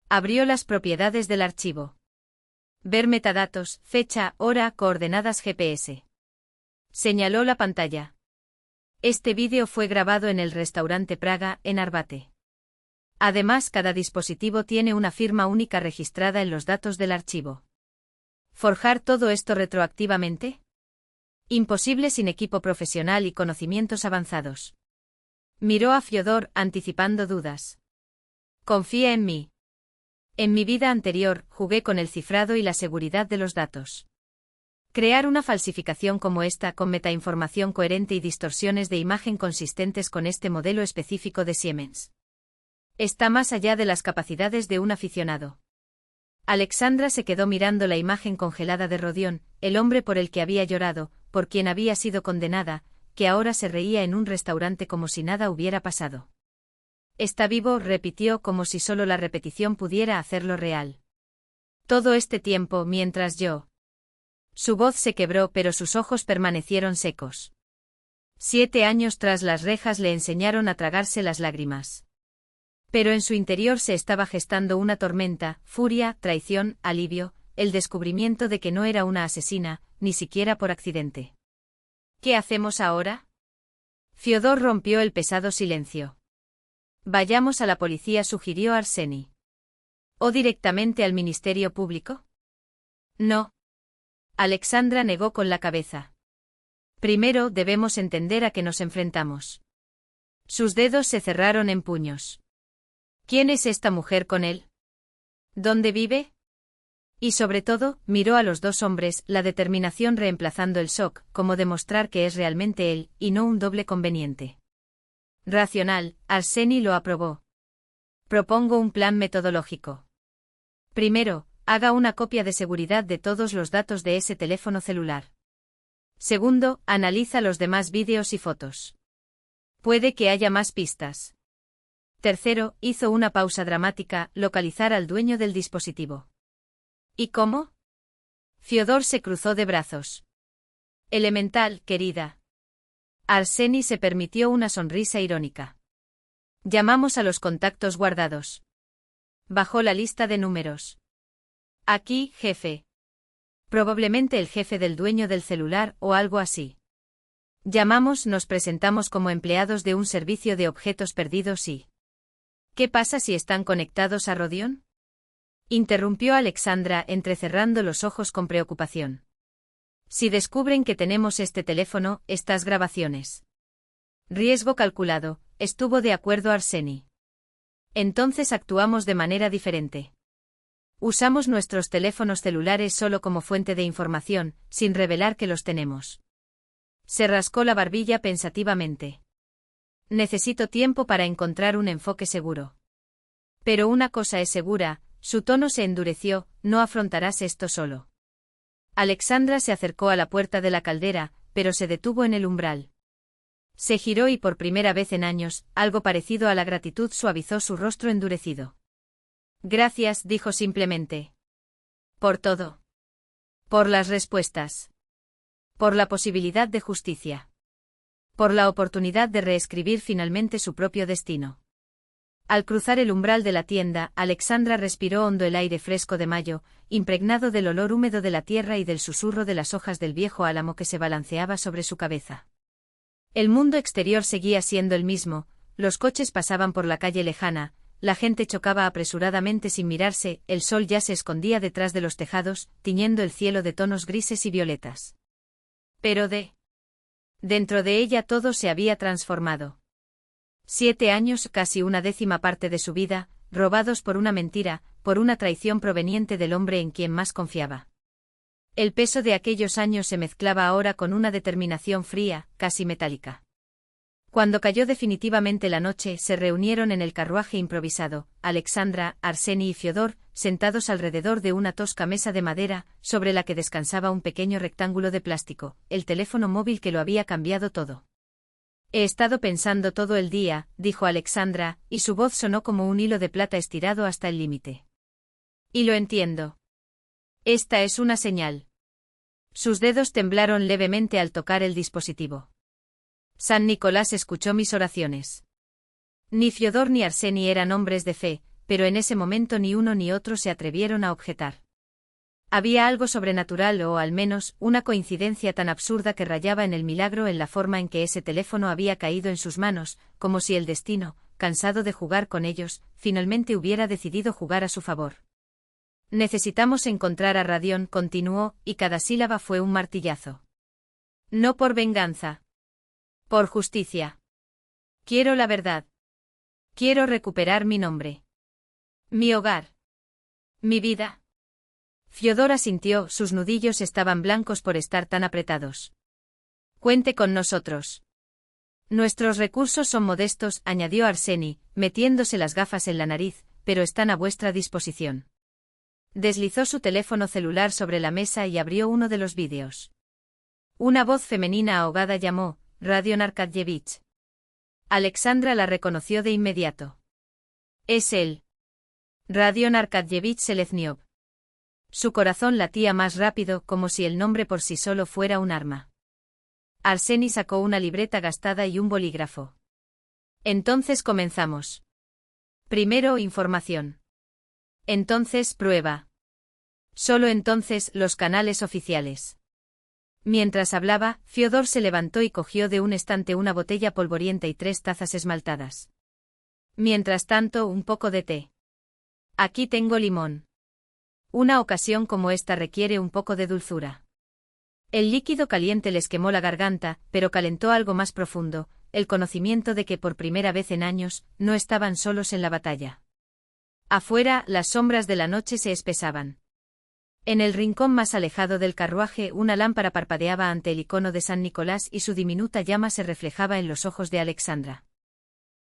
Abrió las propiedades del archivo. Ver metadatos, fecha, hora, coordenadas GPS. Señaló la pantalla. Este vídeo fue grabado en el restaurante Praga, en Arbate. Además, cada dispositivo tiene una firma única registrada en los datos del archivo. ¿Forjar todo esto retroactivamente? Imposible sin equipo profesional y conocimientos avanzados. Miró a Fiodor, anticipando dudas. Confía en mí. En mi vida anterior, jugué con el cifrado y la seguridad de los datos. Crear una falsificación como esta con metainformación coherente y distorsiones de imagen consistentes con este modelo específico de Siemens. Está más allá de las capacidades de un aficionado. Alexandra se quedó mirando la imagen congelada de Rodion, el hombre por el que había llorado, por quien había sido condenada, que ahora se reía en un restaurante como si nada hubiera pasado. Está vivo, repitió como si solo la repetición pudiera hacerlo real. Todo este tiempo, mientras yo. Su voz se quebró, pero sus ojos permanecieron secos. 7 años tras las rejas le enseñaron a tragarse las lágrimas. Pero en su interior se estaba gestando una tormenta, furia, traición, alivio, el descubrimiento de que no era una asesina, ni siquiera por accidente. ¿Qué hacemos ahora? Fiodor rompió el pesado silencio. Vayamos a la policía, sugirió Arseni. ¿O directamente al Ministerio Público? No. Alexandra negó con la cabeza. Primero debemos entender a qué nos enfrentamos. Sus dedos se cerraron en puños. ¿Quién es esta mujer con él? ¿Dónde vive? Y sobre todo, miró a los dos hombres, la determinación reemplazando el shock, como demostrar que es realmente él, y no un doble conveniente. Racional, Arseni lo aprobó. Propongo un plan metodológico. Primero, haga una copia de seguridad de todos los datos de ese teléfono celular. Segundo, analiza los demás vídeos y fotos. Puede que haya más pistas. Tercero, hizo una pausa dramática, localizar al dueño del dispositivo. ¿Y cómo? Fiodor se cruzó de brazos. Elemental, querida. Arseni se permitió una sonrisa irónica. Llamamos a los contactos guardados. Bajó la lista de números. Aquí, jefe. Probablemente el jefe del dueño del celular o algo así. Llamamos, nos presentamos como empleados de un servicio de objetos perdidos y... ¿Qué pasa si están conectados a Rodion? Interrumpió Alexandra entrecerrando los ojos con preocupación. Si descubren que tenemos este teléfono, estas grabaciones. Riesgo calculado, estuvo de acuerdo Arseni. Entonces actuamos de manera diferente. Usamos nuestros teléfonos celulares solo como fuente de información, sin revelar que los tenemos. Se rascó la barbilla pensativamente. Necesito tiempo para encontrar un enfoque seguro. Pero una cosa es segura, su tono se endureció, no afrontarás esto solo. Alexandra se acercó a la puerta de la caldera, pero se detuvo en el umbral. Se giró y por primera vez en años, algo parecido a la gratitud suavizó su rostro endurecido. Gracias, dijo simplemente. Por todo. Por las respuestas. Por la posibilidad de justicia. Por la oportunidad de reescribir finalmente su propio destino. Al cruzar el umbral de la tienda, Alexandra respiró hondo el aire fresco de mayo, impregnado del olor húmedo de la tierra y del susurro de las hojas del viejo álamo que se balanceaba sobre su cabeza. El mundo exterior seguía siendo el mismo, los coches pasaban por la calle lejana, la gente chocaba apresuradamente sin mirarse, el sol ya se escondía detrás de los tejados, tiñendo el cielo de tonos grises y violetas. Pero dentro de ella todo se había transformado. 7 años, casi una décima parte de su vida, robados por una mentira, por una traición proveniente del hombre en quien más confiaba. El peso de aquellos años se mezclaba ahora con una determinación fría, casi metálica. Cuando cayó definitivamente la noche, se reunieron en el carruaje improvisado, Alexandra, Arseni y Fiodor, sentados alrededor de una tosca mesa de madera, sobre la que descansaba un pequeño rectángulo de plástico, el teléfono móvil que lo había cambiado todo. He estado pensando todo el día, dijo Alexandra, y su voz sonó como un hilo de plata estirado hasta el límite. Y lo entiendo. Esta es una señal. Sus dedos temblaron levemente al tocar el dispositivo. San Nicolás escuchó mis oraciones. Ni Fiodor ni Arseni eran hombres de fe, pero en ese momento ni uno ni otro se atrevieron a objetar. Había algo sobrenatural o, al menos, una coincidencia tan absurda que rayaba en el milagro en la forma en que ese teléfono había caído en sus manos, como si el destino, cansado de jugar con ellos, finalmente hubiera decidido jugar a su favor. Necesitamos encontrar a Rodion, continuó, y cada sílaba fue un martillazo. No por venganza. Por justicia. Quiero la verdad. Quiero recuperar mi nombre. Mi hogar. Mi vida. Fiodor asintió, sus nudillos estaban blancos por estar tan apretados. Cuente con nosotros. Nuestros recursos son modestos, añadió Arseni, metiéndose las gafas en la nariz, pero están a vuestra disposición. Deslizó su teléfono celular sobre la mesa y abrió uno de los vídeos. Una voz femenina ahogada llamó, Rodion Arkadyevich. Alexandra la reconoció de inmediato. Es él. Rodion Arkadyevich Selezniov. Su corazón latía más rápido, como si el nombre por sí solo fuera un arma. Arseni sacó una libreta gastada y un bolígrafo. Entonces comenzamos. Primero información. Entonces prueba. Solo entonces los canales oficiales. Mientras hablaba, Fiodor se levantó y cogió de un estante una botella polvorienta y 3 tazas esmaltadas. Mientras tanto, un poco de té. Aquí tengo limón. Una ocasión como esta requiere un poco de dulzura. El líquido caliente les quemó la garganta, pero calentó algo más profundo, el conocimiento de que por primera vez en años, no estaban solos en la batalla. Afuera, las sombras de la noche se espesaban. En el rincón más alejado del carruaje una lámpara parpadeaba ante el icono de San Nicolás y su diminuta llama se reflejaba en los ojos de Alexandra.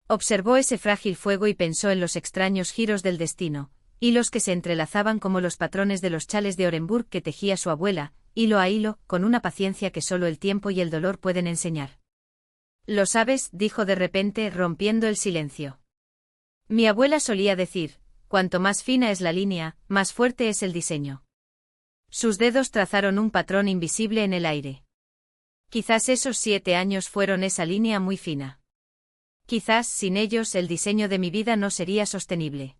Observó ese frágil fuego y pensó en los extraños giros del destino, hilos que se entrelazaban como los patrones de los chales de Orenburg que tejía su abuela, hilo a hilo, con una paciencia que solo el tiempo y el dolor pueden enseñar. «¿Lo sabes?», dijo de repente, rompiendo el silencio. «Mi abuela solía decir, cuanto más fina es la línea, más fuerte es el diseño». Sus dedos trazaron un patrón invisible en el aire. Quizás esos 7 años fueron esa línea muy fina. Quizás, sin ellos, el diseño de mi vida no sería sostenible.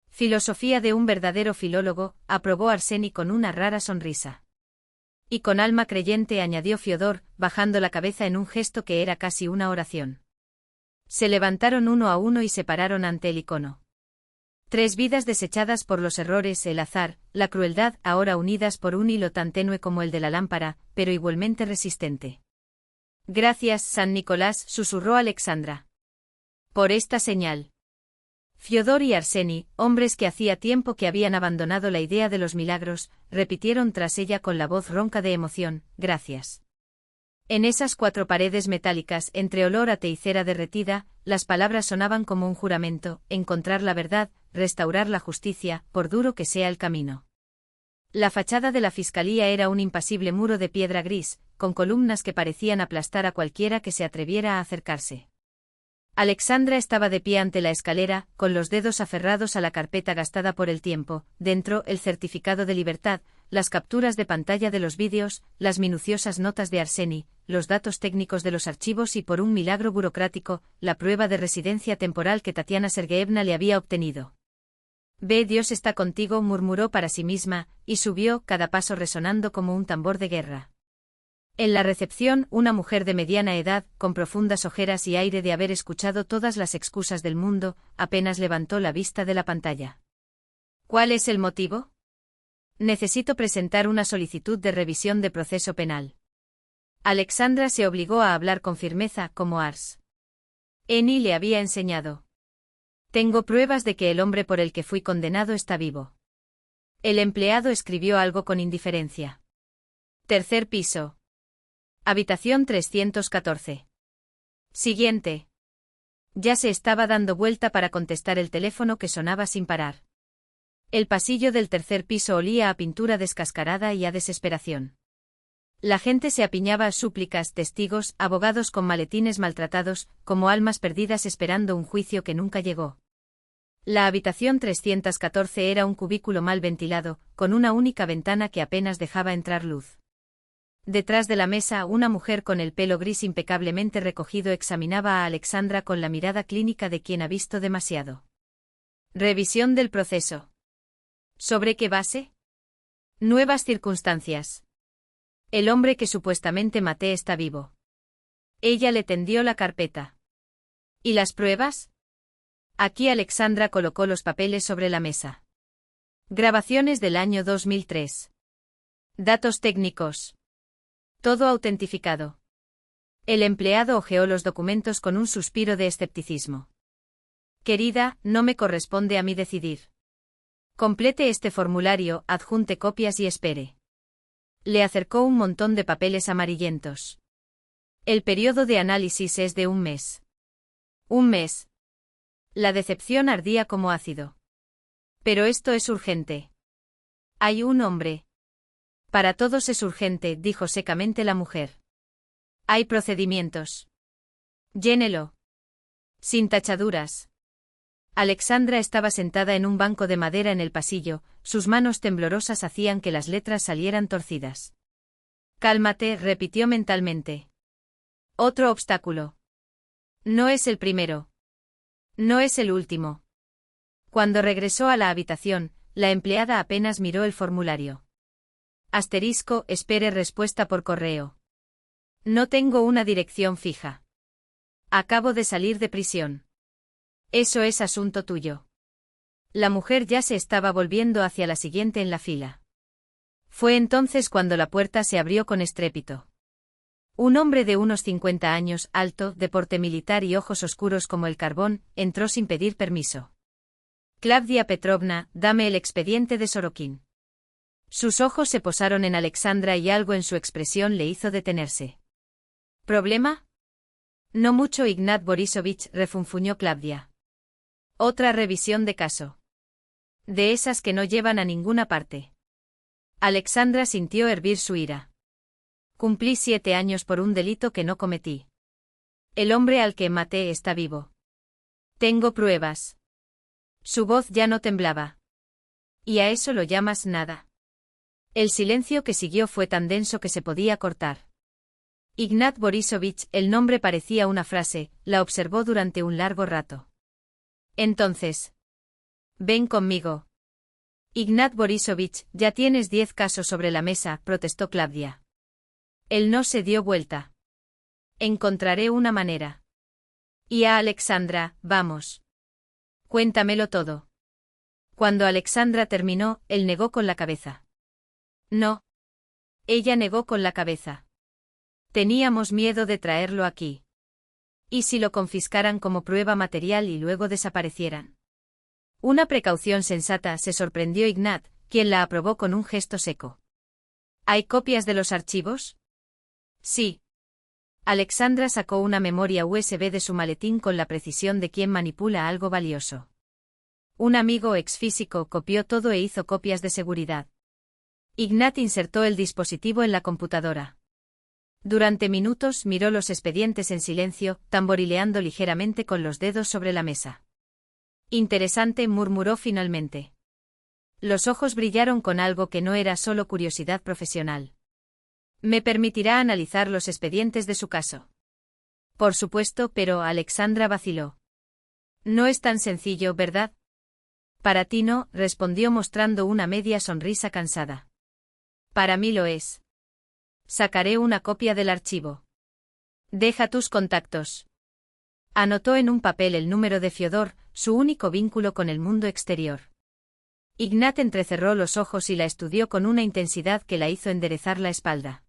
Filosofía de un verdadero filólogo, aprobó Arseni con una rara sonrisa. Y con alma creyente, añadió Fiodor, bajando la cabeza en un gesto que era casi una oración. Se levantaron uno a uno y se pararon ante el icono. 3 vidas desechadas por los errores, el azar, la crueldad, ahora unidas por un hilo tan tenue como el de la lámpara, pero igualmente resistente. «Gracias, San Nicolás», susurró Alexandra. «Por esta señal». Fiodor y Arseni, hombres que hacía tiempo que habían abandonado la idea de los milagros, repitieron tras ella con la voz ronca de emoción, «Gracias». En esas 4 paredes metálicas, entre olor a té y cera derretida, las palabras sonaban como un juramento: encontrar la verdad, restaurar la justicia, por duro que sea el camino. La fachada de la fiscalía era un impasible muro de piedra gris, con columnas que parecían aplastar a cualquiera que se atreviera a acercarse. Alexandra estaba de pie ante la escalera, con los dedos aferrados a la carpeta gastada por el tiempo, dentro el certificado de libertad, las capturas de pantalla de los vídeos, las minuciosas notas de Arseni, los datos técnicos de los archivos y, por un milagro burocrático, la prueba de residencia temporal que Tatiana Sergeevna le había obtenido. «Ve, Dios está contigo», murmuró para sí misma, y subió, cada paso resonando como un tambor de guerra. En la recepción, una mujer de mediana edad, con profundas ojeras y aire de haber escuchado todas las excusas del mundo, apenas levantó la vista de la pantalla. «¿Cuál es el motivo?» «Necesito presentar una solicitud de revisión de proceso penal». Alexandra se obligó a hablar con firmeza, como Ars. Eni le había enseñado. «Tengo pruebas de que el hombre por el que fui condenado está vivo». El empleado escribió algo con indiferencia. «Tercer piso. Habitación 314. Siguiente». Ya se estaba dando vuelta para contestar el teléfono que sonaba sin parar. El pasillo del tercer piso olía a pintura descascarada y a desesperación. La gente se apiñaba a súplicas, testigos, abogados con maletines maltratados, como almas perdidas esperando un juicio que nunca llegó. La habitación 314 era un cubículo mal ventilado, con una única ventana que apenas dejaba entrar luz. Detrás de la mesa, una mujer con el pelo gris impecablemente recogido examinaba a Alexandra con la mirada clínica de quien ha visto demasiado. Revisión del proceso. ¿Sobre qué base? Nuevas circunstancias. El hombre que supuestamente maté está vivo. Ella le tendió la carpeta. ¿Y las pruebas? Aquí Alexandra colocó los papeles sobre la mesa. Grabaciones del año 2003. Datos técnicos. Todo autentificado. El empleado hojeó los documentos con un suspiro de escepticismo. «Querida, no me corresponde a mí decidir. Complete este formulario, adjunte copias y espere». Le acercó un montón de papeles amarillentos. «El periodo de análisis es de 1 mes». «¿1 mes?» La decepción ardía como ácido. «Pero esto es urgente. Hay un hombre». «Para todos es urgente», dijo secamente la mujer. «Hay procedimientos. Llénelo. Sin tachaduras». Alexandra estaba sentada en un banco de madera en el pasillo, sus manos temblorosas hacían que las letras salieran torcidas. «Cálmate», repitió mentalmente. «Otro obstáculo. No es el primero. No es el último». Cuando regresó a la habitación, la empleada apenas miró el formulario. Asterisco, espere respuesta por correo. No tengo una dirección fija. Acabo de salir de prisión. Eso es asunto tuyo. La mujer ya se estaba volviendo hacia la siguiente en la fila. Fue entonces cuando la puerta se abrió con estrépito. Un hombre de unos 50 años, alto, de porte militar y ojos oscuros como el carbón, entró sin pedir permiso. Klavdia Petrovna, dame el expediente de Sorokin. Sus ojos se posaron en Alexandra y algo en su expresión le hizo detenerse. ¿Problema? No mucho, Ignat Borisovich, refunfuñó Klavdia. Otra revisión de caso. De esas que no llevan a ninguna parte. Alexandra sintió hervir su ira. Cumplí 7 años por un delito que no cometí. El hombre al que maté está vivo. Tengo pruebas. Su voz ya no temblaba. ¿Y a eso lo llamas nada? El silencio que siguió fue tan denso que se podía cortar. Ignat Borisovich, el nombre parecía una frase, la observó durante un largo rato. Entonces. Ven conmigo. Ignat Borisovich, ya tienes 10 casos sobre la mesa, protestó Klavdia. Él no se dio vuelta. Encontraré una manera. Y a Alexandra, vamos. Cuéntamelo todo. Cuando Alexandra terminó, él negó con la cabeza. No. Ella negó con la cabeza. Teníamos miedo de traerlo aquí. ¿Y si lo confiscaran como prueba material y luego desaparecieran? Una precaución sensata, se sorprendió Ignat, quien la aprobó con un gesto seco. ¿Hay copias de los archivos? Sí. Alexandra sacó una memoria USB de su maletín con la precisión de quien manipula algo valioso. Un amigo exfísico copió todo e hizo copias de seguridad. Ignat insertó el dispositivo en la computadora. Durante minutos miró los expedientes en silencio, tamborileando ligeramente con los dedos sobre la mesa. Interesante, murmuró finalmente. Los ojos brillaron con algo que no era solo curiosidad profesional. ¿Me permitirá analizar los expedientes de su caso? Por supuesto, pero Alexandra vaciló. No es tan sencillo, ¿verdad? Para ti no, respondió mostrando una media sonrisa cansada. Para mí lo es. Sacaré una copia del archivo. Deja tus contactos. Anotó en un papel el número de Fiodor, su único vínculo con el mundo exterior. Ignat entrecerró los ojos y la estudió con una intensidad que la hizo enderezar la espalda.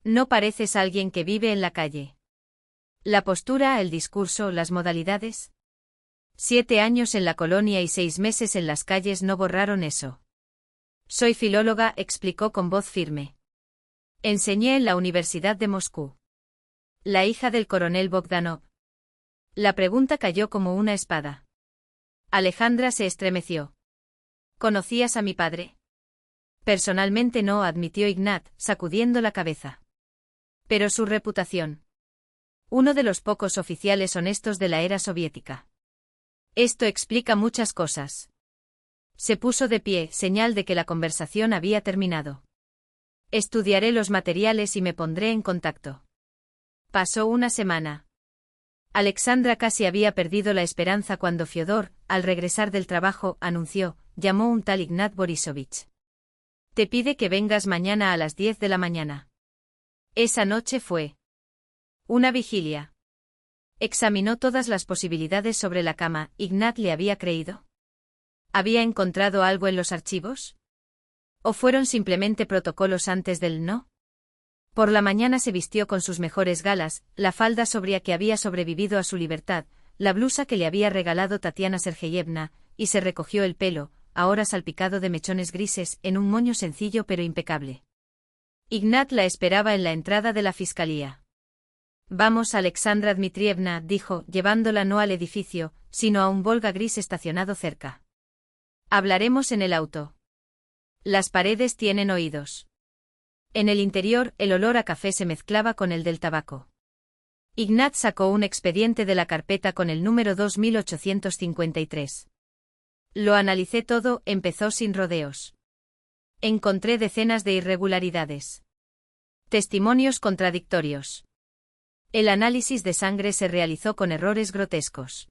No pareces alguien que vive en la calle. La postura, el discurso, las modalidades. 7 años en la colonia y 6 meses en las calles no borraron eso. Soy filóloga, explicó con voz firme. Enseñé en la Universidad de Moscú. La hija del coronel Bogdanov. La pregunta cayó como una espada. Alejandra se estremeció. ¿Conocías a mi padre? Personalmente no, admitió Ignat, sacudiendo la cabeza. Pero su reputación. Uno de los pocos oficiales honestos de la era soviética. Esto explica muchas cosas. Se puso de pie, señal de que la conversación había terminado. Estudiaré los materiales y me pondré en contacto. Pasó una semana. Alexandra casi había perdido la esperanza cuando Fiodor, al regresar del trabajo, anunció, llamó un tal Ignat Borisovich. Te pide que vengas mañana a las 10 de la mañana. Esa noche fue una vigilia. Examinó todas las posibilidades sobre la cama. ¿Ignat le había creído? ¿Había encontrado algo en los archivos? ¿O fueron simplemente protocolos antes del no? Por la mañana se vistió con sus mejores galas, la falda sobria que había sobrevivido a su libertad, la blusa que le había regalado Tatiana Sergeyevna, y se recogió el pelo, ahora salpicado de mechones grises, en un moño sencillo pero impecable. Ignat la esperaba en la entrada de la fiscalía. Vamos, Alexandra Dmitrievna, dijo, llevándola no al edificio, sino a un Volga gris estacionado cerca. Hablaremos en el auto. Las paredes tienen oídos. En el interior, el olor a café se mezclaba con el del tabaco. Ignat sacó un expediente de la carpeta con el número 2853. Lo analicé todo, empezó sin rodeos. Encontré decenas de irregularidades. Testimonios contradictorios. El análisis de sangre se realizó con errores grotescos.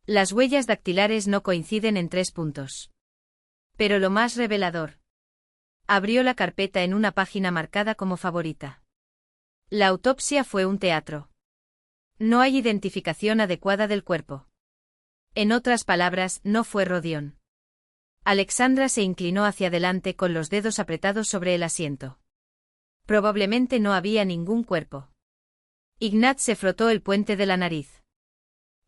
Las huellas dactilares no coinciden en 3 puntos. Pero lo más revelador. Abrió la carpeta en una página marcada como favorita. La autopsia fue un teatro. No hay identificación adecuada del cuerpo. En otras palabras, no fue Rodion. Alexandra se inclinó hacia adelante con los dedos apretados sobre el asiento. Probablemente no había ningún cuerpo. Ignat se frotó el puente de la nariz.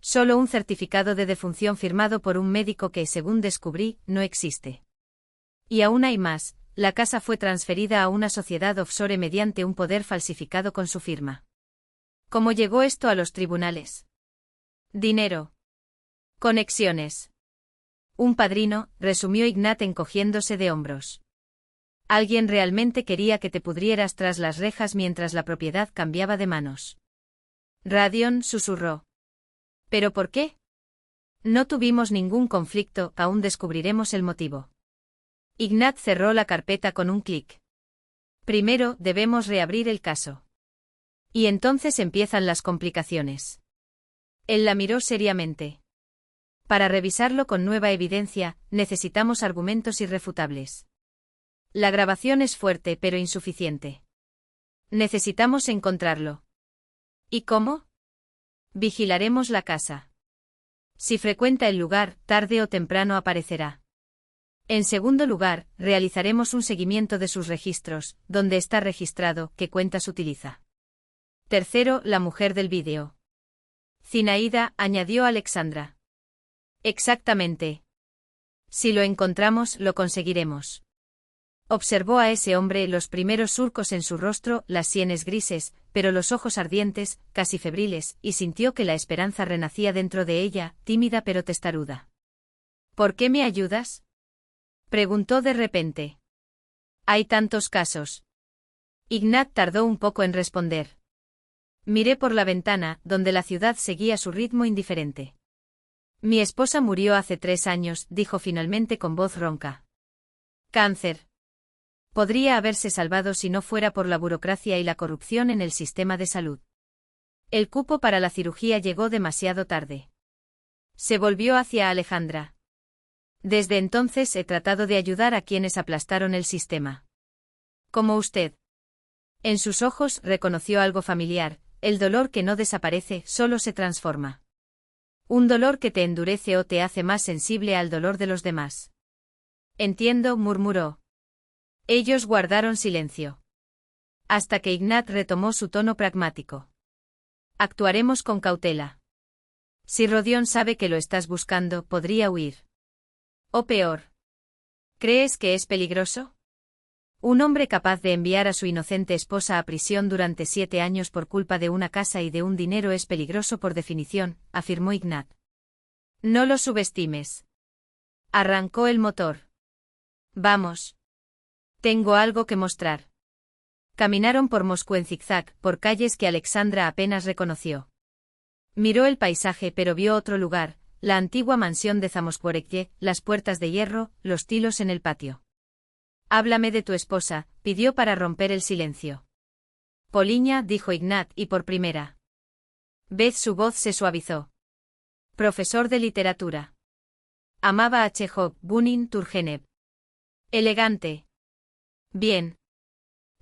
Solo un certificado de defunción firmado por un médico que, según descubrí, no existe. Y aún hay más, la casa fue transferida a una sociedad offshore mediante un poder falsificado con su firma. ¿Cómo llegó esto a los tribunales? Dinero. Conexiones. Un padrino, resumió Ignat encogiéndose de hombros. Alguien realmente quería que te pudrieras tras las rejas mientras la propiedad cambiaba de manos. Rodion susurró. ¿Pero por qué? No tuvimos ningún conflicto, aún descubriremos el motivo. Ignat cerró la carpeta con un clic. Primero, debemos reabrir el caso. Y entonces empiezan las complicaciones. Él la miró seriamente. Para revisarlo con nueva evidencia, necesitamos argumentos irrefutables. La grabación es fuerte pero insuficiente. Necesitamos encontrarlo. ¿Y cómo? Vigilaremos la casa. Si frecuenta el lugar, tarde o temprano aparecerá. En segundo lugar, realizaremos un seguimiento de sus registros, dónde está registrado, qué cuentas utiliza. Tercero, la mujer del vídeo. Zinaida, añadió Alexandra. Exactamente. Si lo encontramos, lo conseguiremos. Observó a ese hombre, los primeros surcos en su rostro, las sienes grises, pero los ojos ardientes, casi febriles, y sintió que la esperanza renacía dentro de ella, tímida pero testaruda. ¿Por qué me ayudas? Preguntó de repente. Hay tantos casos. Ignat tardó un poco en responder. Miré por la ventana, donde la ciudad seguía su ritmo indiferente. Mi esposa murió hace 3 años, dijo finalmente con voz ronca. Cáncer. Podría haberse salvado si no fuera por la burocracia y la corrupción en el sistema de salud. El cupo para la cirugía llegó demasiado tarde. Se volvió hacia Alejandra. Desde entonces he tratado de ayudar a quienes aplastaron el sistema. Como usted. En sus ojos reconoció algo familiar, el dolor que no desaparece, solo se transforma. Un dolor que te endurece o te hace más sensible al dolor de los demás. Entiendo, murmuró. Ellos guardaron silencio. Hasta que Ignat retomó su tono pragmático. Actuaremos con cautela. Si Rodion sabe que lo estás buscando, podría huir. O peor. ¿Crees que es peligroso? Un hombre capaz de enviar a su inocente esposa a prisión durante 7 años por culpa de una casa y de un dinero es peligroso por definición, afirmó Ignat. No lo subestimes. Arrancó el motor. Vamos. Tengo algo que mostrar. Caminaron por Moscú en zigzag, por calles que Alexandra apenas reconoció. Miró el paisaje pero vio otro lugar, la antigua mansión de Zamoskvorekie, las puertas de hierro, los tilos en el patio. Háblame de tu esposa, pidió para romper el silencio. Poliña, dijo Ignat, y por primera vez su voz se suavizó. Profesor de literatura. Amaba a Chejov, Bunin, Turgenev. Elegante. Bien.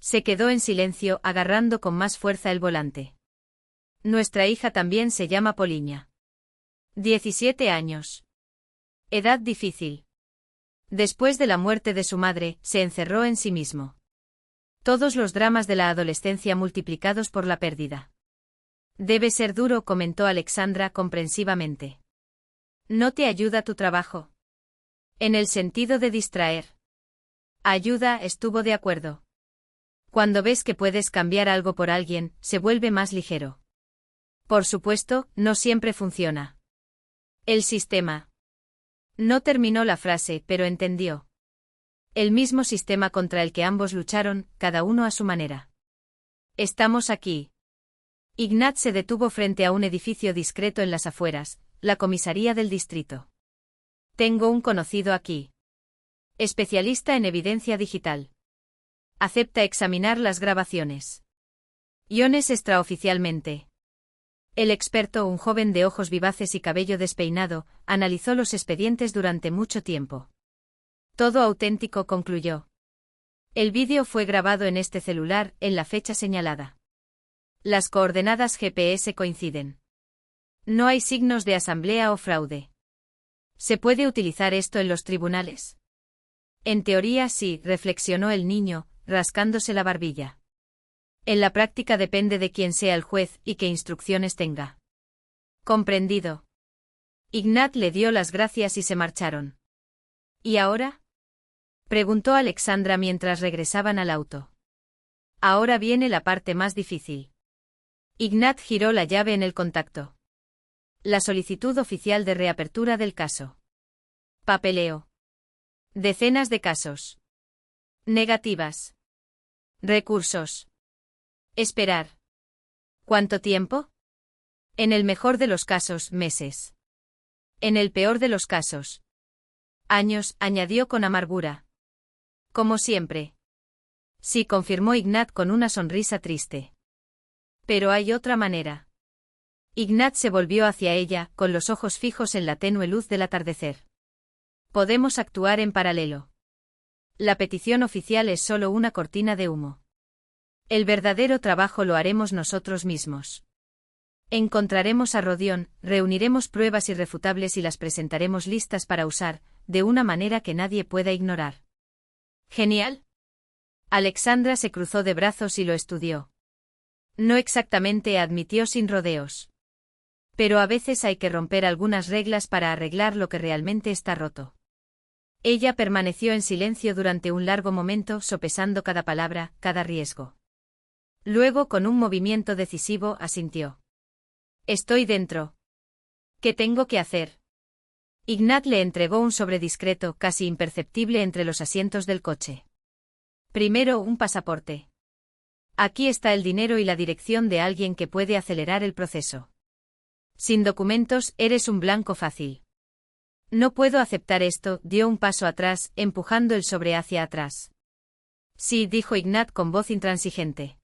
Se quedó en silencio, agarrando con más fuerza el volante. Nuestra hija también se llama Poliña. 17 años. Edad difícil. Después de la muerte de su madre, se encerró en sí mismo. Todos los dramas de la adolescencia multiplicados por la pérdida. Debe ser duro, comentó Alexandra comprensivamente. ¿No te ayuda tu trabajo? En el sentido de distraer. Ayuda, estuvo de acuerdo. Cuando ves que puedes cambiar algo por alguien, se vuelve más ligero. Por supuesto, no siempre funciona. El sistema. No terminó la frase, pero entendió. El mismo sistema contra el que ambos lucharon, cada uno a su manera. Estamos aquí. Ignat se detuvo frente a un edificio discreto en las afueras, la comisaría del distrito. Tengo un conocido aquí. Especialista en evidencia digital. Acepta examinar las grabaciones. Iones extraoficialmente. El experto, un joven de ojos vivaces y cabello despeinado, analizó los expedientes durante mucho tiempo. Todo auténtico, concluyó. El vídeo fue grabado en este celular, en la fecha señalada. Las coordenadas GPS coinciden. No hay signos de asamblea o fraude. ¿Se puede utilizar esto en los tribunales? En teoría sí, reflexionó el niño, rascándose la barbilla. En la práctica depende de quién sea el juez y qué instrucciones tenga. Comprendido. Ignat le dio las gracias y se marcharon. ¿Y ahora? Preguntó Alexandra mientras regresaban al auto. Ahora viene la parte más difícil. Ignat giró la llave en el contacto. La solicitud oficial de reapertura del caso. Papeleo. Decenas de casos. Negativas. Recursos. Esperar. ¿Cuánto tiempo? En el mejor de los casos, meses. En el peor de los casos. Años, añadió con amargura. Como siempre. Sí, confirmó Ignat con una sonrisa triste. Pero hay otra manera. Ignat se volvió hacia ella, con los ojos fijos en la tenue luz del atardecer. Podemos actuar en paralelo. La petición oficial es solo una cortina de humo. El verdadero trabajo lo haremos nosotros mismos. Encontraremos a Rodion, reuniremos pruebas irrefutables y las presentaremos listas para usar, de una manera que nadie pueda ignorar. ¿Genial? Alexandra se cruzó de brazos y lo estudió. No exactamente, admitió sin rodeos. Pero a veces hay que romper algunas reglas para arreglar lo que realmente está roto. Ella permaneció en silencio durante un largo momento, sopesando cada palabra, cada riesgo. Luego, con un movimiento decisivo, asintió. Estoy dentro. ¿Qué tengo que hacer? Ignat le entregó un sobre discreto, casi imperceptible entre los asientos del coche. Primero, un pasaporte. Aquí está el dinero y la dirección de alguien que puede acelerar el proceso. Sin documentos, eres un blanco fácil. No puedo aceptar esto, dio un paso atrás, empujando el sobre hacia atrás. Sí, dijo Ignat con voz intransigente.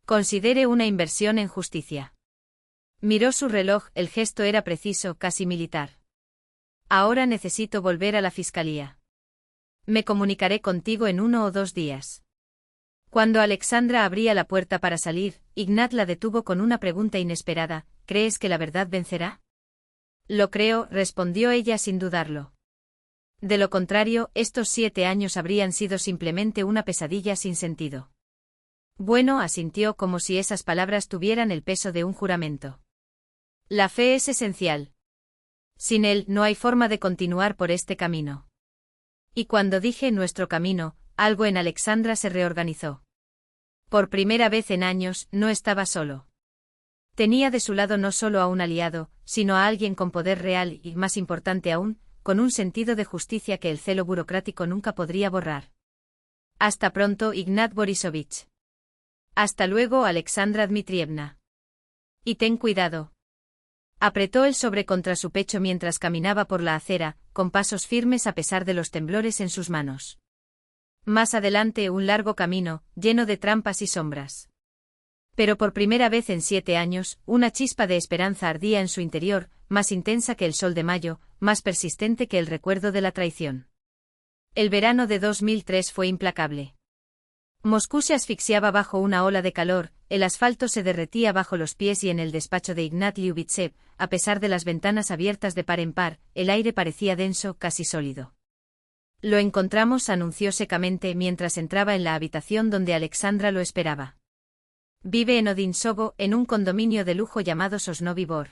Considere una inversión en justicia. Miró su reloj, el gesto era preciso, casi militar. Ahora necesito volver a la fiscalía. Me comunicaré contigo en 1 o 2 días. Cuando Alexandra abría la puerta para salir, Ignat la detuvo con una pregunta inesperada. ¿Crees que la verdad vencerá? Lo creo, respondió ella sin dudarlo. De lo contrario, estos 7 años habrían sido simplemente una pesadilla sin sentido. Bueno, asintió como si esas palabras tuvieran el peso de un juramento. La fe es esencial. Sin él, no hay forma de continuar por este camino. Y cuando dije nuestro camino, algo en Alexandra se reorganizó. Por primera vez en años, no estaba solo. Tenía de su lado no solo a un aliado, sino a alguien con poder real y, más importante aún, con un sentido de justicia que el celo burocrático nunca podría borrar. Hasta pronto, Ignat Borisovich. Hasta luego, Alexandra Dmitrievna. Y ten cuidado. Apretó el sobre contra su pecho mientras caminaba por la acera, con pasos firmes a pesar de los temblores en sus manos. Más adelante, un largo camino, lleno de trampas y sombras. Pero por primera vez en 7 años, una chispa de esperanza ardía en su interior, más intensa que el sol de mayo, más persistente que el recuerdo de la traición. El verano de 2003 fue implacable. Moscú se asfixiaba bajo una ola de calor, el asfalto se derretía bajo los pies y en el despacho de Ignat Lyubitsev, a pesar de las ventanas abiertas de par en par, el aire parecía denso, casi sólido. Lo encontramos, anunció secamente mientras entraba en la habitación donde Alexandra lo esperaba. Vive en Odinsovo, en un condominio de lujo llamado Sosnovy Bor.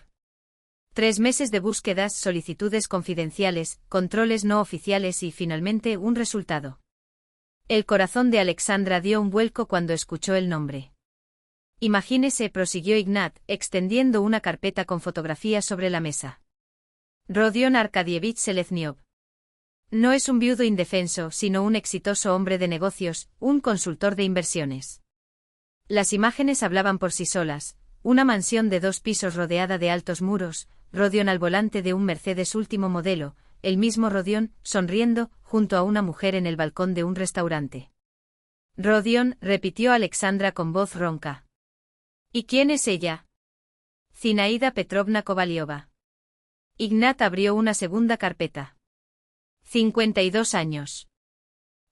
3 meses de búsquedas, solicitudes confidenciales, controles no oficiales y finalmente un resultado. El corazón de Alexandra dio un vuelco cuando escuchó el nombre. Imagínese, prosiguió Ignat, extendiendo una carpeta con fotografías sobre la mesa. Rodion Arkadievich Selezniov. No es un viudo indefenso, sino un exitoso hombre de negocios, un consultor de inversiones. Las imágenes hablaban por sí solas, una mansión de 2 pisos rodeada de altos muros, Rodion al volante de un Mercedes último modelo, el mismo Rodion, sonriendo, junto a una mujer en el balcón de un restaurante. Rodion, repitió Alexandra con voz ronca. ¿Y quién es ella? Zinaida Petrovna Kovaliova. Ignat abrió una segunda carpeta. 52 años.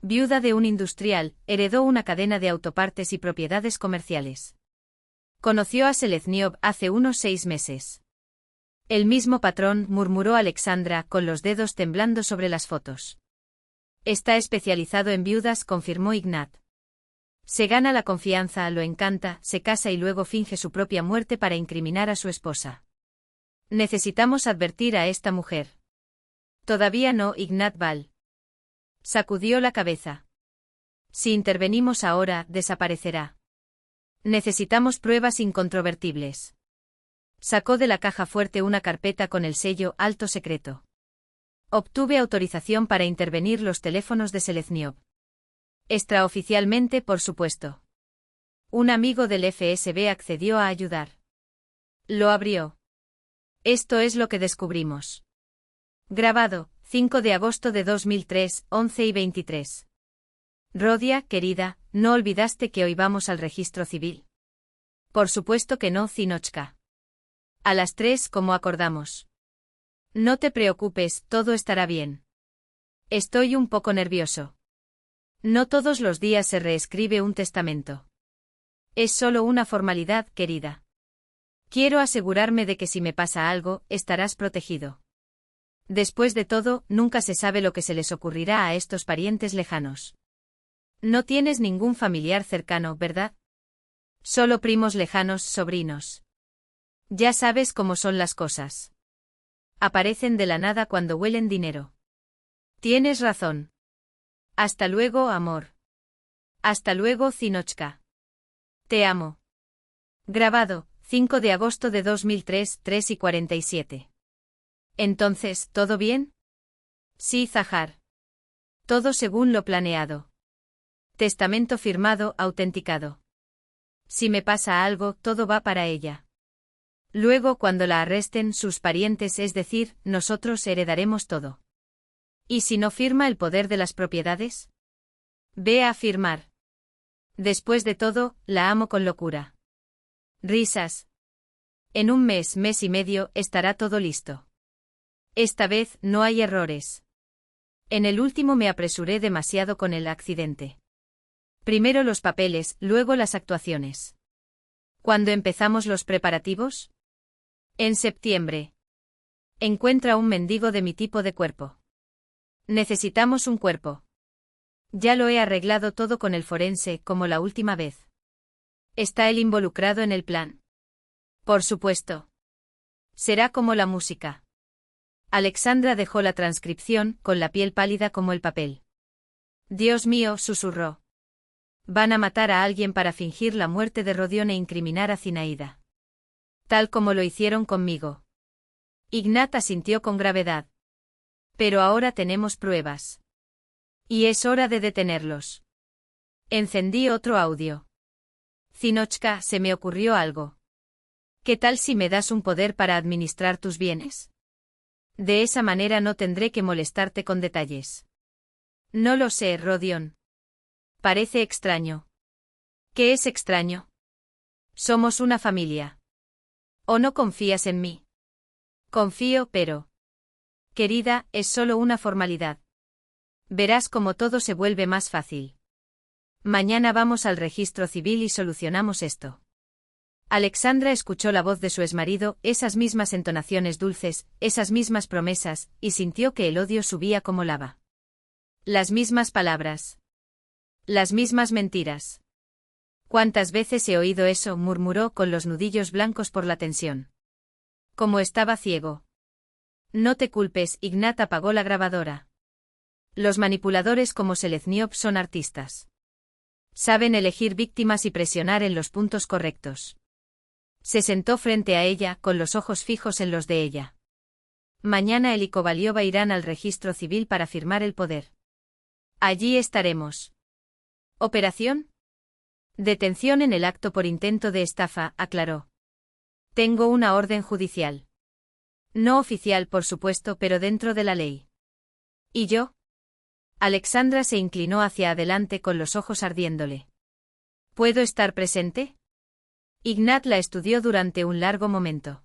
Viuda de un industrial, heredó una cadena de autopartes y propiedades comerciales. Conoció a Selezniov hace unos 6 meses. El mismo patrón, murmuró Alexandra, con los dedos temblando sobre las fotos. Está especializado en viudas, confirmó Ignat. Se gana la confianza, lo encanta, se casa y luego finge su propia muerte para incriminar a su esposa. Necesitamos advertir a esta mujer. Todavía no, Ignat Val. Sacudió la cabeza. Si intervenimos ahora, desaparecerá. Necesitamos pruebas incontrovertibles. Sacó de la caja fuerte una carpeta con el sello Alto Secreto. Obtuve autorización para intervenir los teléfonos de Selezniov. Extraoficialmente, por supuesto. Un amigo del FSB accedió a ayudar. Lo abrió. Esto es lo que descubrimos. Grabado, 5 de agosto de 2003, 11:23. Rodia, querida, ¿no olvidaste que hoy vamos al registro civil? Por supuesto que no, Zinochka. A las 3, como acordamos. No te preocupes, todo estará bien. Estoy un poco nervioso. No todos los días se reescribe un testamento. Es solo una formalidad, querida. Quiero asegurarme de que si me pasa algo, estarás protegido. Después de todo, nunca se sabe lo que se les ocurrirá a estos parientes lejanos. No tienes ningún familiar cercano, ¿verdad? Solo primos lejanos, sobrinos. Ya sabes cómo son las cosas. Aparecen de la nada cuando huelen dinero. Tienes razón. Hasta luego, amor. Hasta luego, Zinochka. Te amo. Grabado, 5 de agosto de 2003, 3:47. Entonces, ¿todo bien? Sí, Zahar. Todo según lo planeado. Testamento firmado, autenticado. Si me pasa algo, todo va para ella. Luego, cuando la arresten sus parientes, es decir, nosotros heredaremos todo. ¿Y si no firma el poder de las propiedades? Ve a firmar. Después de todo, la amo con locura. Risas. En un mes, mes y medio, estará todo listo. Esta vez, no hay errores. En el último me apresuré demasiado con el accidente. Primero los papeles, luego las actuaciones. ¿Cuándo empezamos los preparativos? En septiembre. Encuentra un mendigo de mi tipo de cuerpo. Necesitamos un cuerpo. Ya lo he arreglado todo con el forense, como la última vez. ¿Está él involucrado en el plan? Por supuesto. Será como la música. Alexandra dejó la transcripción, con la piel pálida como el papel. Dios mío, susurró. Van a matar a alguien para fingir la muerte de Rodion e incriminar a Zinaida. Tal como lo hicieron conmigo. Ignat asintió con gravedad. Pero ahora tenemos pruebas. Y es hora de detenerlos. Encendí otro audio. Zinochka, se me ocurrió algo. ¿Qué tal si me das un poder para administrar tus bienes? De esa manera no tendré que molestarte con detalles. No lo sé, Rodion. Parece extraño. ¿Qué es extraño? Somos una familia. ¿O no confías en mí? Confío, pero... Querida, es solo una formalidad. Verás cómo todo se vuelve más fácil. Mañana vamos al registro civil y solucionamos esto. Alexandra escuchó la voz de su exmarido, esas mismas entonaciones dulces, esas mismas promesas, y sintió que el odio subía como lava. Las mismas palabras. Las mismas mentiras. ¿Cuántas veces he oído eso?, murmuró con los nudillos blancos por la tensión. Como estaba ciego. No te culpes, Ignat apagó la grabadora. Los manipuladores como Selezniov son artistas. Saben elegir víctimas y presionar en los puntos correctos. Se sentó frente a ella, con los ojos fijos en los de ella. Mañana él y Kovaliova irán al registro civil para firmar el poder. Allí estaremos. ¿Operación? Detención en el acto por intento de estafa, aclaró. Tengo una orden judicial. No oficial, por supuesto, pero dentro de la ley. ¿Y yo? Alexandra se inclinó hacia adelante con los ojos ardiéndole. ¿Puedo estar presente? Ignat la estudió durante un largo momento.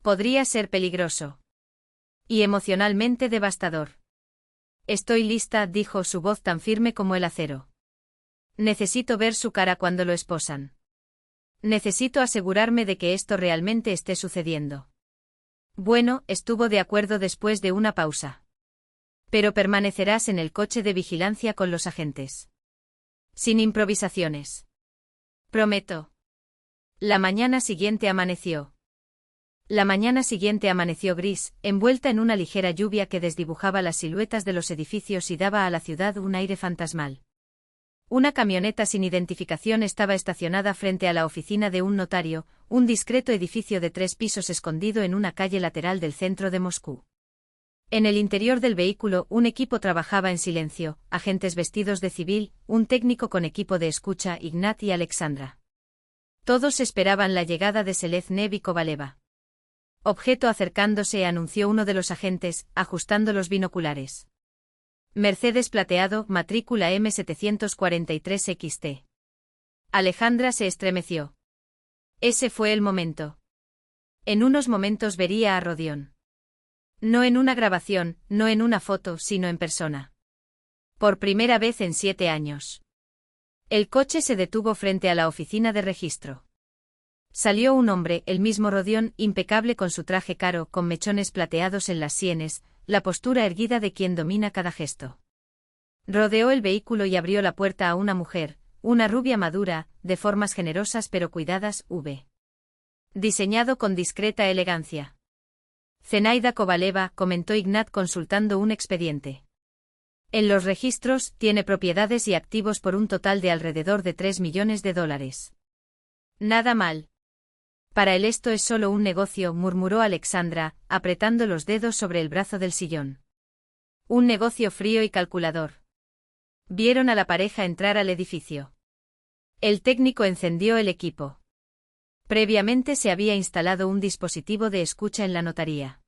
Podría ser peligroso. Y emocionalmente devastador. Estoy lista, dijo, su voz tan firme como el acero. Necesito ver su cara cuando lo esposan. Necesito asegurarme de que esto realmente esté sucediendo. Bueno, estuvo de acuerdo después de una pausa. Pero permanecerás en el coche de vigilancia con los agentes. Sin improvisaciones. Prometo. La mañana siguiente amaneció. La mañana siguiente amaneció gris, envuelta en una ligera lluvia que desdibujaba las siluetas de los edificios y daba a la ciudad un aire fantasmal. Una camioneta sin identificación estaba estacionada frente a la oficina de un notario, un discreto edificio de 3 pisos escondido en una calle lateral del centro de Moscú. En el interior del vehículo un equipo trabajaba en silencio, agentes vestidos de civil, un técnico con equipo de escucha, Ignat y Alexandra. Todos esperaban la llegada de Seleznev y Kovaleva. Objeto acercándose, anunció uno de los agentes, ajustando los binoculares. Mercedes plateado, matrícula M743XT. Alejandra se estremeció. Ese fue el momento. En unos momentos vería a Rodión. No en una grabación, no en una foto, sino en persona. Por primera vez en 7 años. El coche se detuvo frente a la oficina de registro. Salió un hombre, el mismo Rodión, impecable con su traje caro, con mechones plateados en las sienes, la postura erguida de quien domina cada gesto. Rodeó el vehículo y abrió la puerta a una mujer, una rubia madura, de formas generosas pero cuidadas, diseñado con discreta elegancia. Zenaida Kovaleva, comentó Ignat consultando un expediente. En los registros, tiene propiedades y activos por un total de alrededor de $3 millones. Nada mal. Para él esto es solo un negocio, murmuró Alexandra, apretando los dedos sobre el brazo del sillón. Un negocio frío y calculador. Vieron a la pareja entrar al edificio. El técnico encendió el equipo. Previamente se había instalado un dispositivo de escucha en la notaría.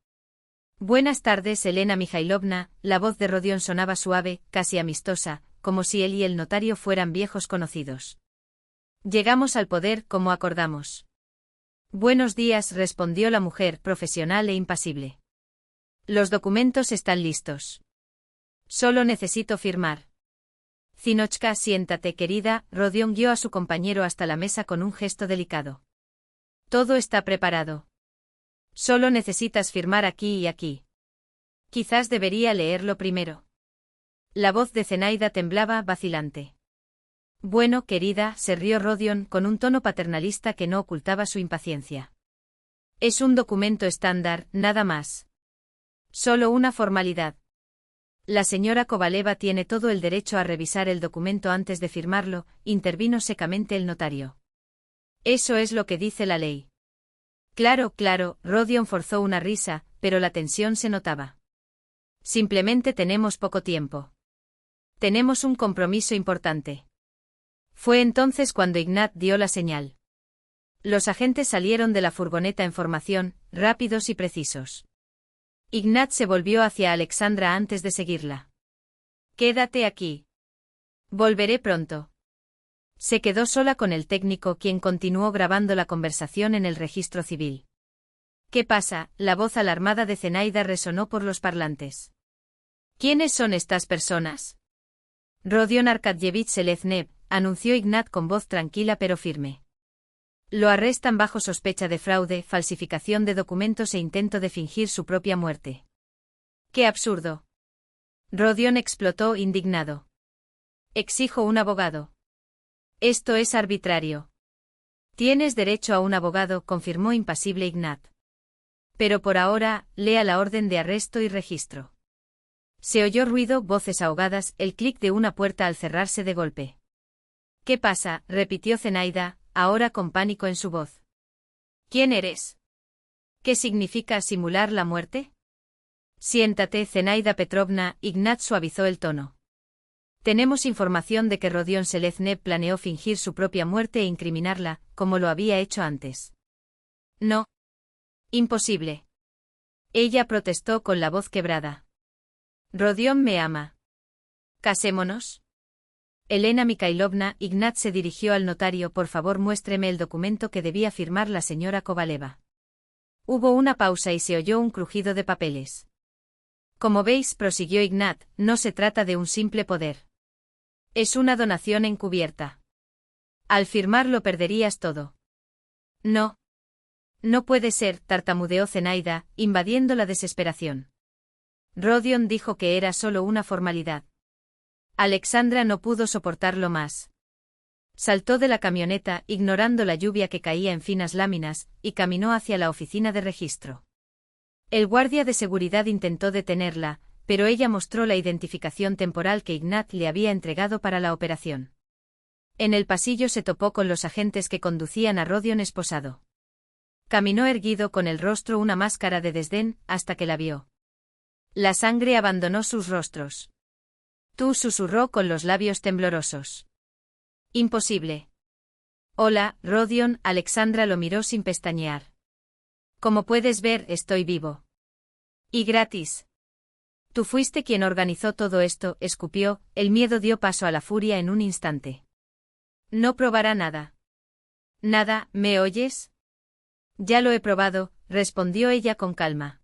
Buenas tardes, Elena Mikhailovna, la voz de Rodión sonaba suave, casi amistosa, como si él y el notario fueran viejos conocidos. Llegamos al poder, como acordamos. Buenos días, respondió la mujer, profesional e impasible. Los documentos están listos. Solo necesito firmar. Zinochka, siéntate, querida, Rodión guió a su compañero hasta la mesa con un gesto delicado. Todo está preparado. Solo necesitas firmar aquí y aquí. Quizás debería leerlo primero. La voz de Zenaida temblaba, vacilante. Bueno, querida, se rió Rodión con un tono paternalista que no ocultaba su impaciencia. Es un documento estándar, nada más. Solo una formalidad. La señora Kovaleva tiene todo el derecho a revisar el documento antes de firmarlo, intervino secamente el notario. Eso es lo que dice la ley. Claro, claro, Rodión forzó una risa, pero la tensión se notaba. Simplemente tenemos poco tiempo. Tenemos un compromiso importante. Fue entonces cuando Ignat dio la señal. Los agentes salieron de la furgoneta en formación, rápidos y precisos. Ignat se volvió hacia Alexandra antes de seguirla. Quédate aquí. Volveré pronto. Se quedó sola con el técnico, quien continuó grabando la conversación en el registro civil. ¿Qué pasa? La voz alarmada de Zenaida resonó por los parlantes. ¿Quiénes son estas personas? Rodión Arkadyevich Seleznev, anunció Ignat con voz tranquila pero firme. Lo arrestan bajo sospecha de fraude, falsificación de documentos e intento de fingir su propia muerte. ¡Qué absurdo! Rodión explotó indignado. Exijo un abogado. Esto es arbitrario. Tienes derecho a un abogado, confirmó impasible Ignat. Pero por ahora, lea la orden de arresto y registro. Se oyó ruido, voces ahogadas, el clic de una puerta al cerrarse de golpe. ¿Qué pasa?, repitió Zenaida, ahora con pánico en su voz. ¿Quién eres? ¿Qué significa simular la muerte? Siéntate, Zenaida Petrovna, Ignat suavizó el tono. Tenemos información de que Rodión Seleznev planeó fingir su propia muerte e incriminarla, como lo había hecho antes. No. Imposible. Ella protestó con la voz quebrada. Rodión me ama. ¿Casémonos? Elena Mikhailovna, Ignat se dirigió al notario, por favor muéstreme el documento que debía firmar la señora Kovaleva. Hubo una pausa y se oyó un crujido de papeles. Como veis, prosiguió Ignat, no se trata de un simple poder. Es una donación encubierta. Al firmarlo perderías todo. No. No puede ser, tartamudeó Zenaida, invadiendo la desesperación. Rodion dijo que era solo una formalidad. Alexandra no pudo soportarlo más. Saltó de la camioneta, ignorando la lluvia que caía en finas láminas, y caminó hacia la oficina de registro. El guardia de seguridad intentó detenerla, pero ella mostró la identificación temporal que Ignat le había entregado para la operación. En el pasillo se topó con los agentes que conducían a Rodion esposado. Caminó erguido con el rostro una máscara de desdén, hasta que la vio. La sangre abandonó sus rostros. Tú, susurró con los labios temblorosos. Imposible. Hola, Rodion. Alexandra lo miró sin pestañear. Como puedes ver, estoy vivo. Y gratis. Tú fuiste quien organizó todo esto, escupió, el miedo dio paso a la furia en un instante. No probará nada. Nada, ¿me oyes? Ya lo he probado, respondió ella con calma.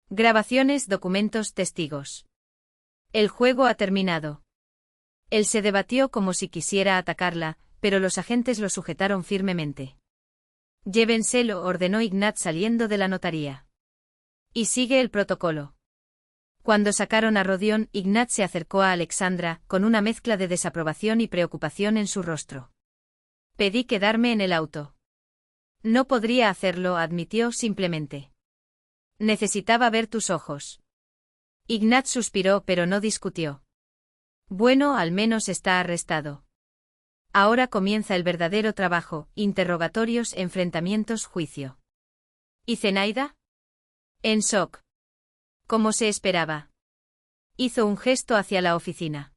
Grabaciones, documentos, testigos. El juego ha terminado. Él se debatió como si quisiera atacarla, pero los agentes lo sujetaron firmemente. Llévenselo, ordenó Ignat saliendo de la notaría. Y sigue el protocolo. Cuando sacaron a Rodion, Ignat se acercó a Alexandra, con una mezcla de desaprobación y preocupación en su rostro. Pedí quedarme en el auto. No podría hacerlo, admitió simplemente. Necesitaba ver tus ojos. Ignat suspiró pero no discutió. Bueno, al menos está arrestado. Ahora comienza el verdadero trabajo, interrogatorios, enfrentamientos, juicio. ¿Y Zenaida? En shock. Como se esperaba. Hizo un gesto hacia la oficina.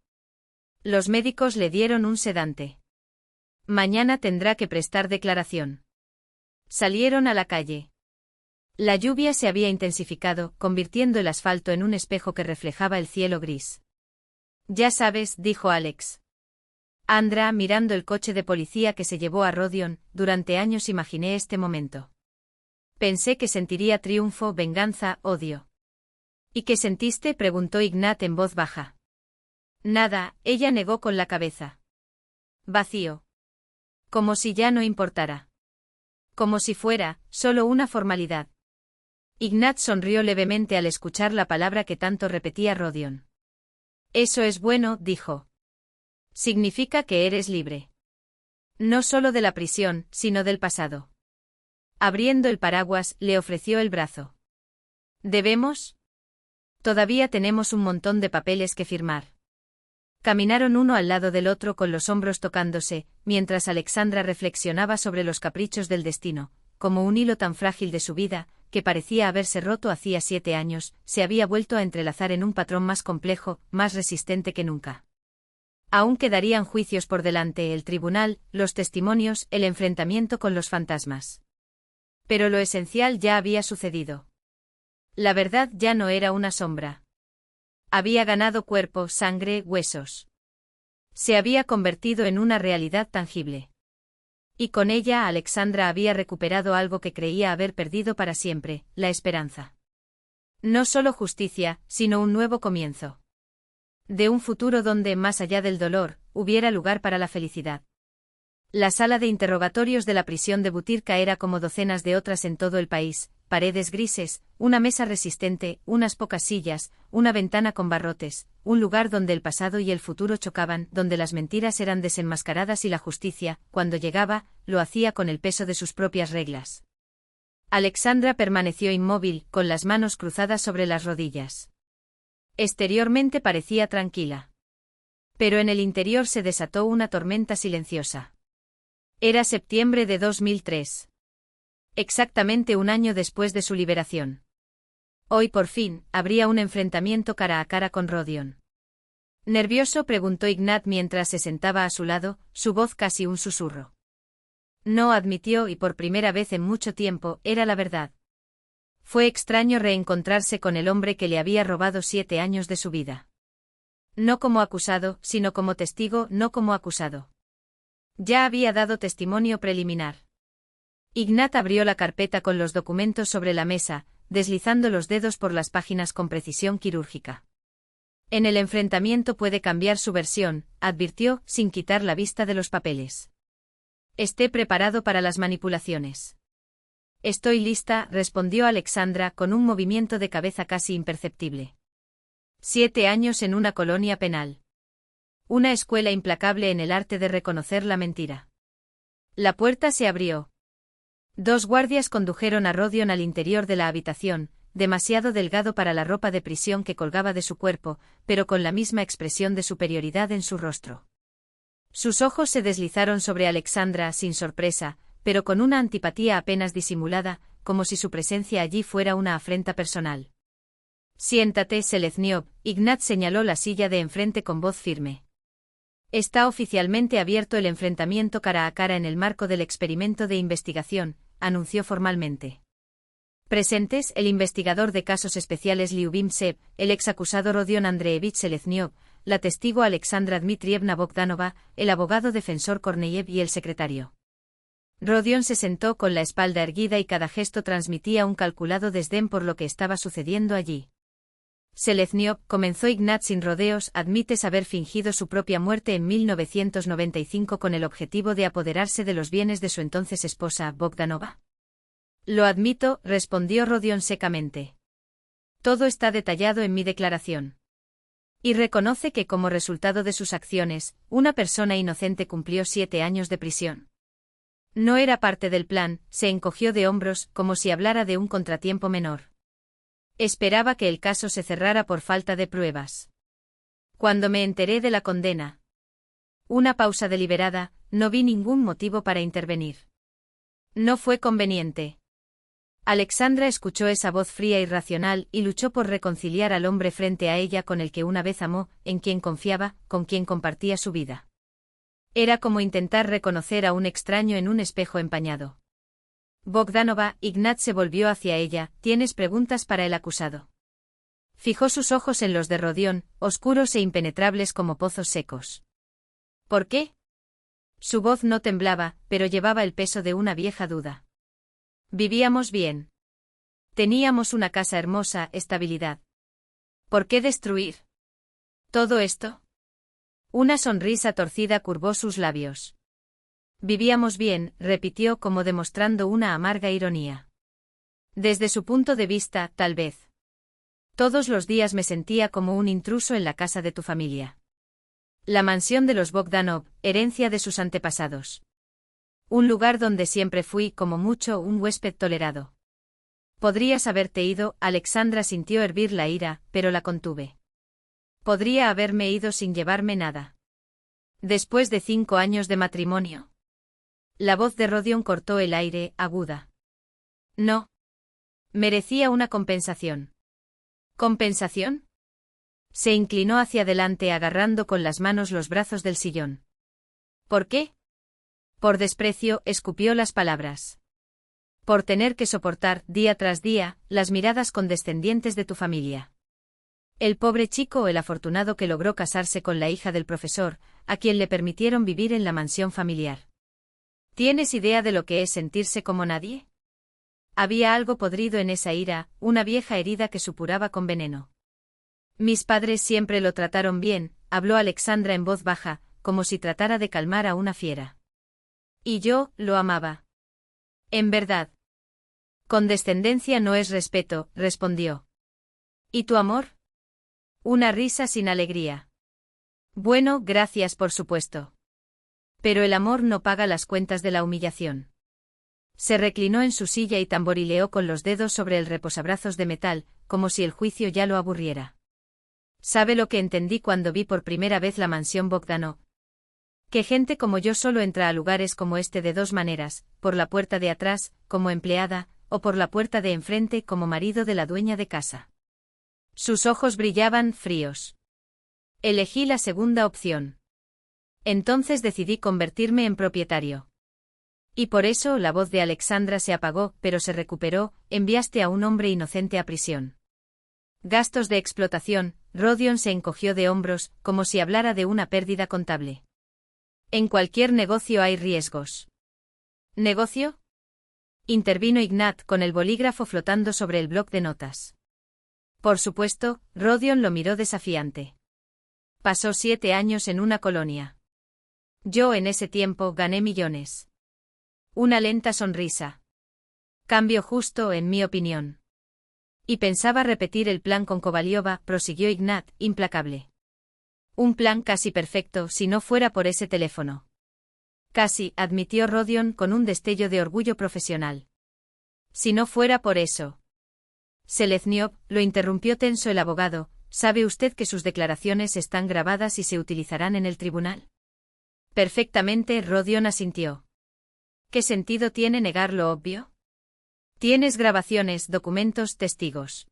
Los médicos le dieron un sedante. Mañana tendrá que prestar declaración. Salieron a la calle. La lluvia se había intensificado, convirtiendo el asfalto en un espejo que reflejaba el cielo gris. Ya sabes, dijo Alex. Andra, mirando el coche de policía que se llevó a Rodion, durante años imaginé este momento. Pensé que sentiría triunfo, venganza, odio. ¿Y qué sentiste?, preguntó Ignat en voz baja. Nada, ella negó con la cabeza. Vacío. Como si ya no importara. Como si fuera, solo una formalidad. Ignat sonrió levemente al escuchar la palabra que tanto repetía Rodion. Eso es bueno, dijo. Significa que eres libre. No solo de la prisión, sino del pasado. Abriendo el paraguas, le ofreció el brazo. ¿Debemos? Todavía tenemos un montón de papeles que firmar. Caminaron uno al lado del otro con los hombros tocándose, mientras Alexandra reflexionaba sobre los caprichos del destino, como un hilo tan frágil de su vida, que parecía haberse roto hacía 7 años, se había vuelto a entrelazar en un patrón más complejo, más resistente que nunca. Aún quedarían juicios por delante, el tribunal, los testimonios, el enfrentamiento con los fantasmas. Pero lo esencial ya había sucedido. La verdad ya no era una sombra. Había ganado cuerpo, sangre, huesos. Se había convertido en una realidad tangible. Y con ella Alexandra había recuperado algo que creía haber perdido para siempre, la esperanza. No solo justicia, sino un nuevo comienzo. De un futuro donde, más allá del dolor, hubiera lugar para la felicidad. La sala de interrogatorios de la prisión de Butyrka era como docenas de otras en todo el país, paredes grises, una mesa resistente, unas pocas sillas, una ventana con barrotes, un lugar donde el pasado y el futuro chocaban, donde las mentiras eran desenmascaradas y la justicia, cuando llegaba, lo hacía con el peso de sus propias reglas. Alexandra permaneció inmóvil, con las manos cruzadas sobre las rodillas. Exteriormente parecía tranquila. Pero en el interior se desató una tormenta silenciosa. Era septiembre de 2003. Exactamente un año después de su liberación. Hoy por fin, habría un enfrentamiento cara a cara con Rodion. ¿Nervioso?, preguntó Ignat mientras se sentaba a su lado, su voz casi un susurro. No, admitió, y por primera vez en mucho tiempo, era la verdad. Fue extraño reencontrarse con el hombre que le había robado 7 años de su vida. No como acusado, sino como testigo, no como acusado. Ya había dado testimonio preliminar. Ignat abrió la carpeta con los documentos sobre la mesa, deslizando los dedos por las páginas con precisión quirúrgica. En el enfrentamiento puede cambiar su versión, advirtió, sin quitar la vista de los papeles. Esté preparado para las manipulaciones. Estoy lista, respondió Alexandra con un movimiento de cabeza casi imperceptible. 7 años en una colonia penal. Una escuela implacable en el arte de reconocer la mentira. La puerta se abrió. 2 guardias condujeron a Rodion al interior de la habitación, demasiado delgado para la ropa de prisión que colgaba de su cuerpo, pero con la misma expresión de superioridad en su rostro. Sus ojos se deslizaron sobre Alexandra sin sorpresa, pero con una antipatía apenas disimulada, como si su presencia allí fuera una afrenta personal. Siéntate, Selezniov, Ignat señaló la silla de enfrente con voz firme. Está oficialmente abierto el enfrentamiento cara a cara en el marco del experimento de investigación, anunció formalmente. Presentes, el investigador de casos especiales Lyubim Sev, el exacusado Rodion Andreevich Selezniov, la testigo Alexandra Dmitrievna Bogdanova, el abogado defensor Korneyev y el secretario. Rodion se sentó con la espalda erguida y cada gesto transmitía un calculado desdén por lo que estaba sucediendo allí. Selezniov, comenzó Ignat sin rodeos, admites haber fingido su propia muerte en 1995 con el objetivo de apoderarse de los bienes de su entonces esposa, Bogdanova. Lo admito, respondió Rodion secamente. Todo está detallado en mi declaración. Y reconoce que como resultado de sus acciones, una persona inocente cumplió 7 años de prisión. No era parte del plan, se encogió de hombros, como si hablara de un contratiempo menor. Esperaba que el caso se cerrara por falta de pruebas. Cuando me enteré de la condena. Una pausa deliberada, no vi ningún motivo para intervenir. No fue conveniente. Alexandra escuchó esa voz fría y racional y luchó por reconciliar al hombre frente a ella con el que una vez amó, en quien confiaba, con quien compartía su vida. Era como intentar reconocer a un extraño en un espejo empañado. Bogdanova, Ignat se volvió hacia ella, ¿tienes preguntas para el acusado? Fijó sus ojos en los de Rodion, oscuros e impenetrables como pozos secos. ¿Por qué? Su voz no temblaba, pero llevaba el peso de una vieja duda. Vivíamos bien. Teníamos una casa hermosa, estabilidad. ¿Por qué destruir todo esto? Una sonrisa torcida curvó sus labios. Vivíamos bien, repitió como demostrando una amarga ironía. Desde su punto de vista, tal vez. Todos los días me sentía como un intruso en la casa de tu familia. La mansión de los Bogdanov, herencia de sus antepasados. Un lugar donde siempre fui, como mucho, un huésped tolerado. Podrías haberte ido, Alexandra sintió hervir la ira, pero la contuve. Podría haberme ido sin llevarme nada. Después de 5 años de matrimonio. La voz de Rodion cortó el aire, aguda. No. Merecía una compensación. ¿Compensación? Se inclinó hacia adelante agarrando con las manos los brazos del sillón. ¿Por qué? Por desprecio, escupió las palabras. Por tener que soportar, día tras día, las miradas condescendientes de tu familia. El pobre chico o el afortunado que logró casarse con la hija del profesor, a quien le permitieron vivir en la mansión familiar. ¿Tienes idea de lo que es sentirse como nadie? Había algo podrido en esa ira, una vieja herida que supuraba con veneno. Mis padres siempre lo trataron bien, habló Alexandra en voz baja, como si tratara de calmar a una fiera. Y yo, lo amaba. En verdad. Condescendencia no es respeto, respondió. ¿Y tu amor? Una risa sin alegría. Bueno, gracias por supuesto. Pero el amor no paga las cuentas de la humillación. Se reclinó en su silla y tamborileó con los dedos sobre el reposabrazos de metal, como si el juicio ya lo aburriera. ¿Sabe lo que entendí cuando vi por primera vez la mansión Bogdanov? Que gente como yo solo entra a lugares como este de 2 maneras, por la puerta de atrás, como empleada, o por la puerta de enfrente como marido de la dueña de casa. Sus ojos brillaban, fríos. Elegí la segunda opción. Entonces decidí convertirme en propietario. Y por eso la voz de Alexandra se apagó, pero se recuperó, enviaste a un hombre inocente a prisión. Gastos de explotación, Rodion se encogió de hombros, como si hablara de una pérdida contable. En cualquier negocio hay riesgos. ¿Negocio? Intervino Ignat con el bolígrafo flotando sobre el bloc de notas. Por supuesto, Rodion lo miró desafiante. Pasó 7 años en una colonia. Yo en ese tiempo gané millones. Una lenta sonrisa. Cambio justo, en mi opinión. Y pensaba repetir el plan con Kovaliova, prosiguió Ignat, implacable. Un plan casi perfecto si no fuera por ese teléfono. Casi, admitió Rodion con un destello de orgullo profesional. Si no fuera por eso. Selezniov, lo interrumpió tenso el abogado, ¿sabe usted que sus declaraciones están grabadas y se utilizarán en el tribunal? Perfectamente, Rodion asintió. ¿Qué sentido tiene negar lo obvio? Tienes grabaciones, documentos, testigos.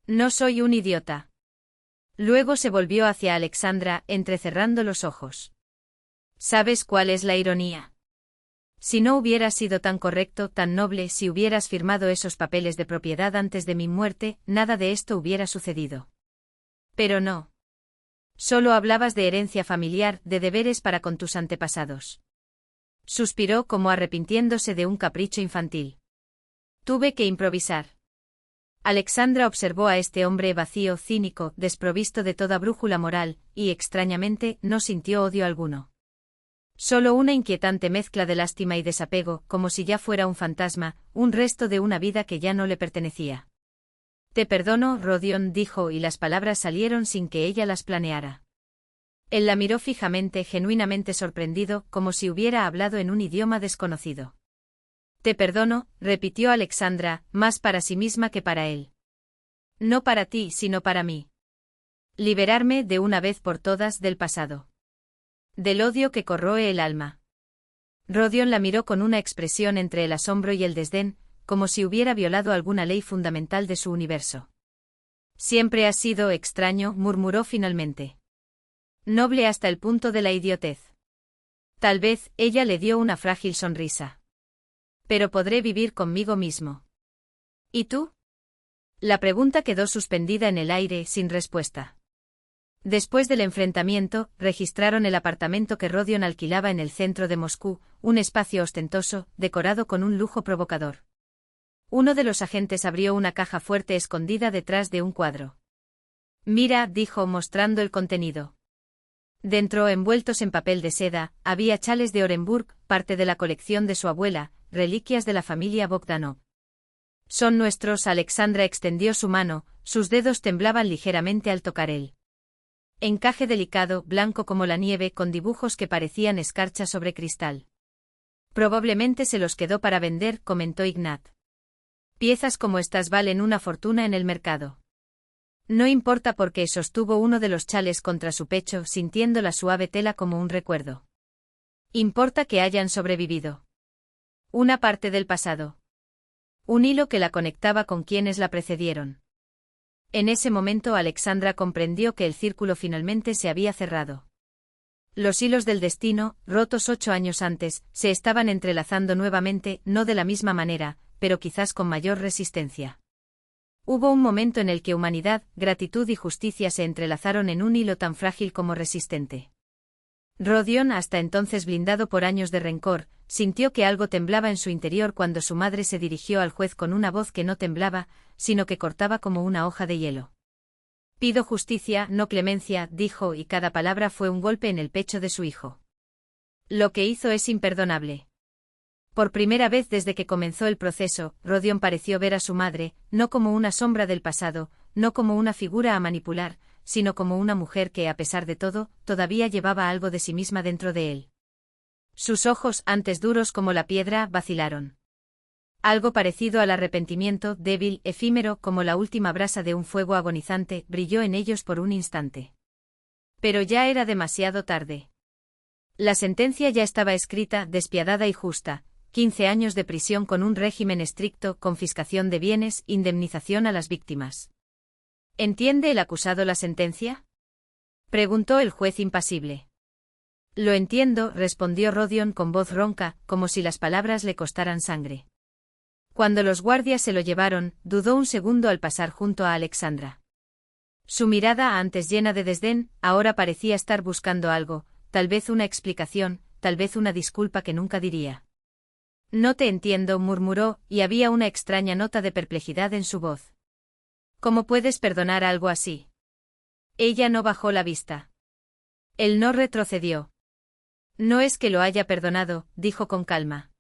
No soy un idiota. Luego se volvió hacia Alexandra, entrecerrando los ojos. ¿Sabes cuál es la ironía? Si no hubieras sido tan correcto, tan noble, si hubieras firmado esos papeles de propiedad antes de mi muerte, nada de esto hubiera sucedido. Pero no. Solo hablabas de herencia familiar, de deberes para con tus antepasados. Suspiró como arrepintiéndose de un capricho infantil. Tuve que improvisar. Alexandra observó a este hombre vacío, cínico, desprovisto de toda brújula moral, y extrañamente no sintió odio alguno. Solo una inquietante mezcla de lástima y desapego, como si ya fuera un fantasma, un resto de una vida que ya no le pertenecía. Te perdono, Rodion dijo, y las palabras salieron sin que ella las planeara. Él la miró fijamente, genuinamente sorprendido, como si hubiera hablado en un idioma desconocido. Te perdono, repitió Alexandra, más para sí misma que para él. No para ti, sino para mí. Liberarme de una vez por todas del pasado. Del odio que corroe el alma. Rodion la miró con una expresión entre el asombro y el desdén, como si hubiera violado alguna ley fundamental de su universo. Siempre has sido extraño, murmuró finalmente. Noble hasta el punto de la idiotez. Tal vez, ella le dio una frágil sonrisa. Pero podré vivir conmigo mismo. ¿Y tú? La pregunta quedó suspendida en el aire, sin respuesta. Después del enfrentamiento, registraron el apartamento que Rodion alquilaba en el centro de Moscú, un espacio ostentoso, decorado con un lujo provocador. Uno de los agentes abrió una caja fuerte escondida detrás de un cuadro. Mira, dijo mostrando el contenido. Dentro, envueltos en papel de seda, había chales de Orenburg, parte de la colección de su abuela, reliquias de la familia Bogdanov. Son nuestros. Alexandra extendió su mano, sus dedos temblaban ligeramente al tocar él. Encaje delicado, blanco como la nieve, con dibujos que parecían escarcha sobre cristal. Probablemente se los quedó para vender, comentó Ignat. Piezas como estas valen una fortuna en el mercado. No importa porque sostuvo uno de los chales contra su pecho, sintiendo la suave tela como un recuerdo. Importa que hayan sobrevivido. Una parte del pasado. Un hilo que la conectaba con quienes la precedieron. En ese momento Alexandra comprendió que el círculo finalmente se había cerrado. Los hilos del destino, rotos 8 años antes, se estaban entrelazando nuevamente, no de la misma manera, pero quizás con mayor resistencia. Hubo un momento en el que humanidad, gratitud y justicia se entrelazaron en un hilo tan frágil como resistente. Rodion, hasta entonces blindado por años de rencor, sintió que algo temblaba en su interior cuando su madre se dirigió al juez con una voz que no temblaba, sino que cortaba como una hoja de hielo. Pido justicia, no clemencia, dijo, y cada palabra fue un golpe en el pecho de su hijo. Lo que hizo es imperdonable. Por primera vez desde que comenzó el proceso, Rodion pareció ver a su madre, no como una sombra del pasado, no como una figura a manipular, sino como una mujer que, a pesar de todo, todavía llevaba algo de sí misma dentro de él. Sus ojos, antes duros como la piedra, vacilaron. Algo parecido al arrepentimiento, débil, efímero, como la última brasa de un fuego agonizante, brilló en ellos por un instante. Pero ya era demasiado tarde. La sentencia ya estaba escrita, despiadada y justa: 15 años de prisión con un régimen estricto, confiscación de bienes, indemnización a las víctimas. ¿Entiende el acusado la sentencia?, preguntó el juez impasible. Lo entiendo, respondió Rodion con voz ronca, como si las palabras le costaran sangre. Cuando los guardias se lo llevaron, dudó un segundo al pasar junto a Alexandra. Su mirada, antes llena de desdén, ahora parecía estar buscando algo, tal vez una explicación, tal vez una disculpa que nunca diría. No te entiendo, murmuró, y había una extraña nota de perplejidad en su voz. ¿Cómo puedes perdonar algo así? Ella no bajó la vista. Él no retrocedió. No es que lo haya perdonado, dijo con calma.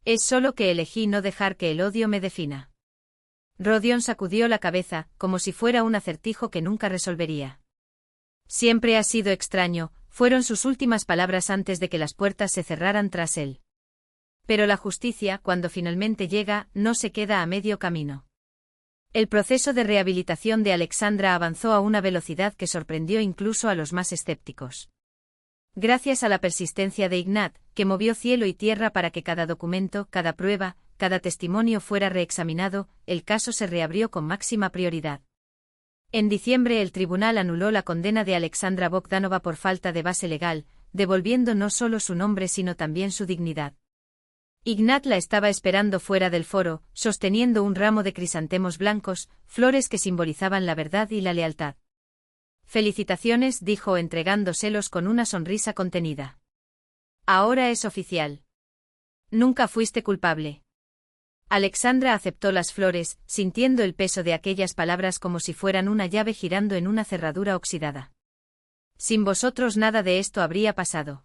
Es solo que elegí no dejar que el odio me defina. Rodion sacudió la cabeza, como si fuera un acertijo que nunca resolvería. Siempre has sido extraño, fueron sus últimas palabras antes de que las puertas se cerraran tras él. Pero la justicia, cuando finalmente llega, no se queda a medio camino. El proceso de rehabilitación de Alexandra avanzó a una velocidad que sorprendió incluso a los más escépticos. Gracias a la persistencia de Ignat, que movió cielo y tierra para que cada documento, cada prueba, cada testimonio fuera reexaminado, el caso se reabrió con máxima prioridad. En diciembre el tribunal anuló la condena de Alexandra Bogdanova por falta de base legal, devolviendo no solo su nombre sino también su dignidad. Ignat la estaba esperando fuera del foro, sosteniendo un ramo de crisantemos blancos, flores que simbolizaban la verdad y la lealtad. «Felicitaciones», dijo entregándoselos con una sonrisa contenida. «Ahora es oficial. Nunca fuiste culpable». Alexandra aceptó las flores, sintiendo el peso de aquellas palabras como si fueran una llave girando en una cerradura oxidada. «Sin vosotros nada de esto habría pasado».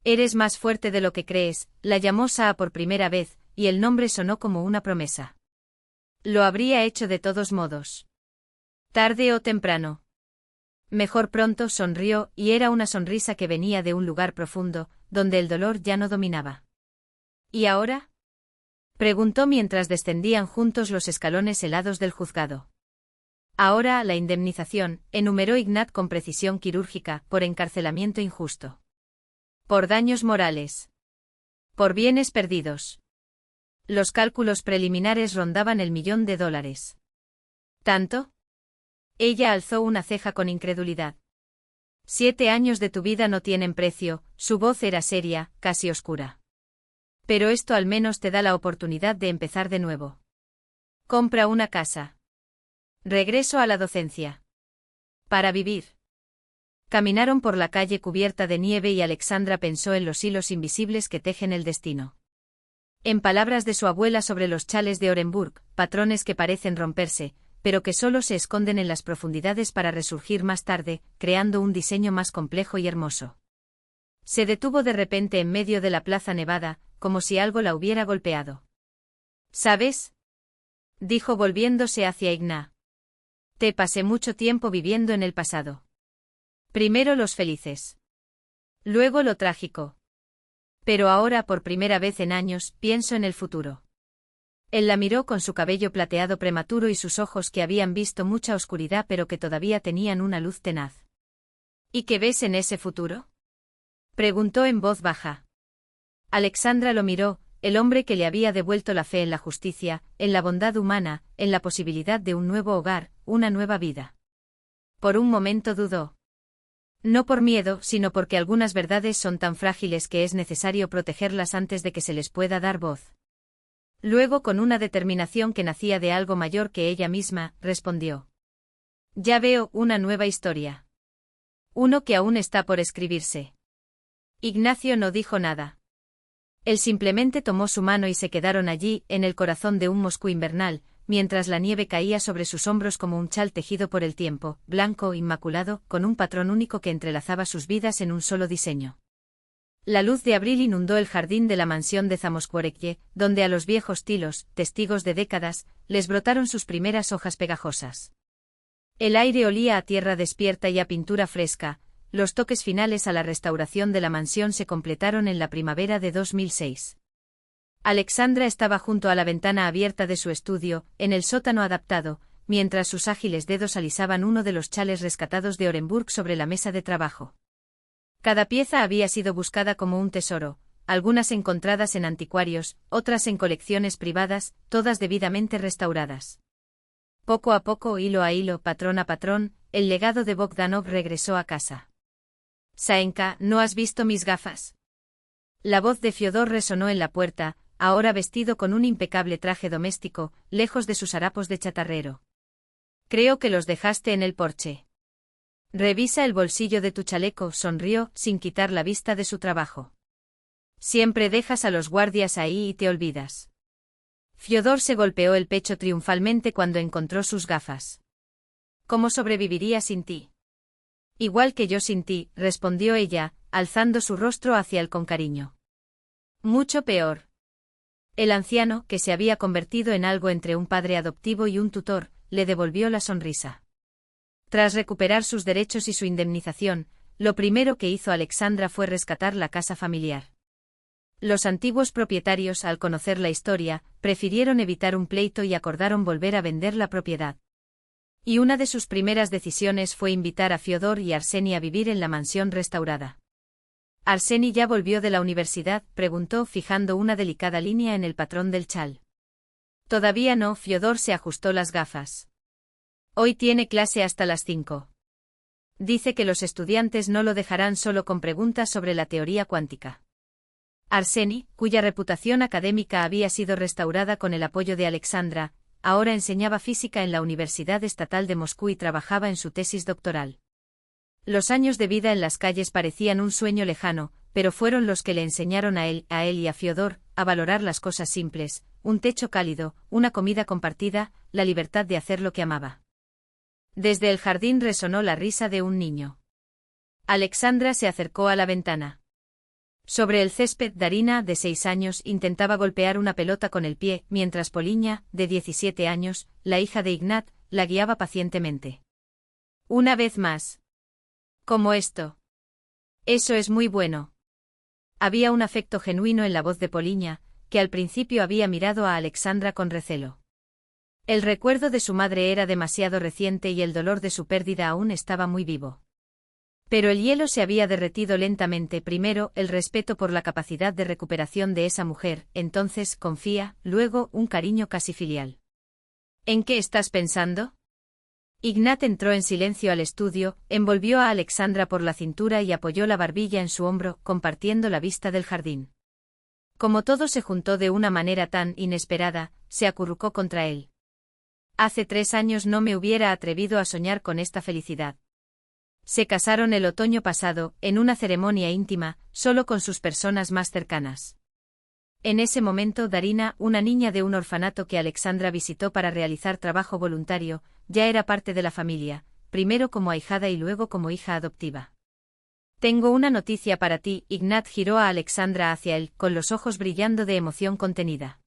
«Eres más fuerte de lo que crees», la llamó Saa por primera vez, y el nombre sonó como una promesa. Lo habría hecho de todos modos. Tarde o temprano. Mejor pronto, sonrió, y era una sonrisa que venía de un lugar profundo, donde el dolor ya no dominaba. ¿Y ahora?, preguntó mientras descendían juntos los escalones helados del juzgado. Ahora, la indemnización, enumeró Ignat con precisión quirúrgica, por encarcelamiento injusto. Por daños morales. Por bienes perdidos. Los cálculos preliminares rondaban el $1.000.000. ¿Tanto? Ella alzó una ceja con incredulidad. 7 años de tu vida no tienen precio, su voz era seria, casi oscura. Pero esto al menos te da la oportunidad de empezar de nuevo. Compra una casa. Regreso a la docencia. Para vivir. Caminaron por la calle cubierta de nieve y Alexandra pensó en los hilos invisibles que tejen el destino. En palabras de su abuela sobre los chales de Orenburg, patrones que parecen romperse, pero que solo se esconden en las profundidades para resurgir más tarde, creando un diseño más complejo y hermoso. Se detuvo de repente en medio de la plaza nevada, como si algo la hubiera golpeado. ¿Sabes?, dijo volviéndose hacia Ignat. Te pasé mucho tiempo viviendo en el pasado. Primero los felices. Luego lo trágico. Pero ahora, por primera vez en años, pienso en el futuro. Él la miró con su cabello plateado prematuro y sus ojos que habían visto mucha oscuridad pero que todavía tenían una luz tenaz. ¿Y qué ves en ese futuro?, preguntó en voz baja. Alexandra lo miró, el hombre que le había devuelto la fe en la justicia, en la bondad humana, en la posibilidad de un nuevo hogar, una nueva vida. Por un momento dudó. No por miedo, sino porque algunas verdades son tan frágiles que es necesario protegerlas antes de que se les pueda dar voz. Luego, con una determinación que nacía de algo mayor que ella misma, respondió. Ya veo, una nueva historia. Uno que aún está por escribirse. Ignacio no dijo nada. Él simplemente tomó su mano y se quedaron allí, en el corazón de un Moscú invernal, mientras la nieve caía sobre sus hombros como un chal tejido por el tiempo, blanco, inmaculado, con un patrón único que entrelazaba sus vidas en un solo diseño. La luz de abril inundó el jardín de la mansión de Zamoskvorekie, donde a los viejos tilos, testigos de décadas, les brotaron sus primeras hojas pegajosas. El aire olía a tierra despierta y a pintura fresca. Los toques finales a la restauración de la mansión se completaron en la primavera de 2006. Alexandra estaba junto a la ventana abierta de su estudio, en el sótano adaptado, mientras sus ágiles dedos alisaban uno de los chales rescatados de Orenburg sobre la mesa de trabajo. Cada pieza había sido buscada como un tesoro, algunas encontradas en anticuarios, otras en colecciones privadas, todas debidamente restauradas. Poco a poco, hilo a hilo, patrón a patrón, el legado de Bogdanov regresó a casa. Saenka, ¿no has visto mis gafas? La voz de Fiodor resonó en la puerta, ahora vestido con un impecable traje doméstico, lejos de sus harapos de chatarrero. Creo que los dejaste en el porche. Revisa el bolsillo de tu chaleco, sonrió, sin quitar la vista de su trabajo. Siempre dejas a los guardias ahí y te olvidas. Fiodor se golpeó el pecho triunfalmente cuando encontró sus gafas. ¿Cómo sobreviviría sin ti? Igual que yo sin ti, respondió ella, alzando su rostro hacia él con cariño. Mucho peor. El anciano, que se había convertido en algo entre un padre adoptivo y un tutor, le devolvió la sonrisa. Tras recuperar sus derechos y su indemnización, lo primero que hizo Alexandra fue rescatar la casa familiar. Los antiguos propietarios, al conocer la historia, prefirieron evitar un pleito y acordaron volver a vender la propiedad. Y una de sus primeras decisiones fue invitar a Fiodor y Arseni a vivir en la mansión restaurada. —¿Arseni ya volvió de la universidad? —preguntó, fijando una delicada línea en el patrón del chal. —Todavía no. Fiodor se ajustó las gafas. Hoy tiene clase hasta las 5. Dice que los estudiantes no lo dejarán solo con preguntas sobre la teoría cuántica. Arseni, cuya reputación académica había sido restaurada con el apoyo de Alexandra, ahora enseñaba física en la Universidad Estatal de Moscú y trabajaba en su tesis doctoral. Los años de vida en las calles parecían un sueño lejano, pero fueron los que le enseñaron a él y a Fiodor, a valorar las cosas simples, un techo cálido, una comida compartida, la libertad de hacer lo que amaba. Desde el jardín resonó la risa de un niño. Alexandra se acercó a la ventana. Sobre el césped, Darina, de 6 años, intentaba golpear una pelota con el pie, mientras Poliña, de 17 años, la hija de Ignat, la guiaba pacientemente. Una vez más. Como esto. Eso es muy bueno. Había un afecto genuino en la voz de Poliña, que al principio había mirado a Alexandra con recelo. El recuerdo de su madre era demasiado reciente y el dolor de su pérdida aún estaba muy vivo. Pero el hielo se había derretido lentamente. Primero, el respeto por la capacidad de recuperación de esa mujer, entonces, confía, luego, un cariño casi filial. ¿En qué estás pensando? Ignat entró en silencio al estudio, envolvió a Alexandra por la cintura y apoyó la barbilla en su hombro, compartiendo la vista del jardín. Como todo se juntó de una manera tan inesperada, se acurrucó contra él. Hace 3 años no me hubiera atrevido a soñar con esta felicidad. Se casaron el otoño pasado, en una ceremonia íntima, solo con sus personas más cercanas. En ese momento Darina, una niña de un orfanato que Alexandra visitó para realizar trabajo voluntario, ya era parte de la familia, primero como ahijada y luego como hija adoptiva. Tengo una noticia para ti. Ignat giró a Alexandra hacia él, con los ojos brillando de emoción contenida.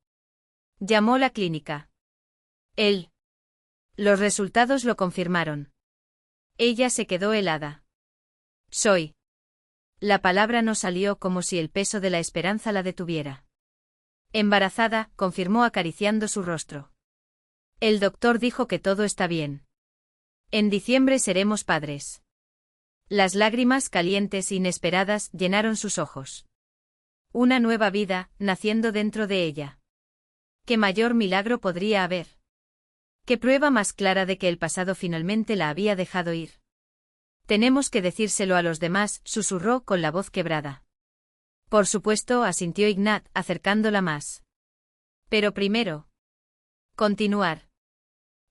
Llamó la clínica. Él. Los resultados lo confirmaron. Ella se quedó helada. Soy. La palabra no salió, como si el peso de la esperanza la detuviera. Embarazada, confirmó acariciando su rostro. El doctor dijo que todo está bien. En diciembre seremos padres. Las lágrimas calientes e inesperadas llenaron sus ojos. Una nueva vida, naciendo dentro de ella. ¿Qué mayor milagro podría haber? ¿Qué prueba más clara de que el pasado finalmente la había dejado ir? Tenemos que decírselo a los demás, susurró con la voz quebrada. Por supuesto, asintió Ignat, acercándola más. Pero primero. Continuar.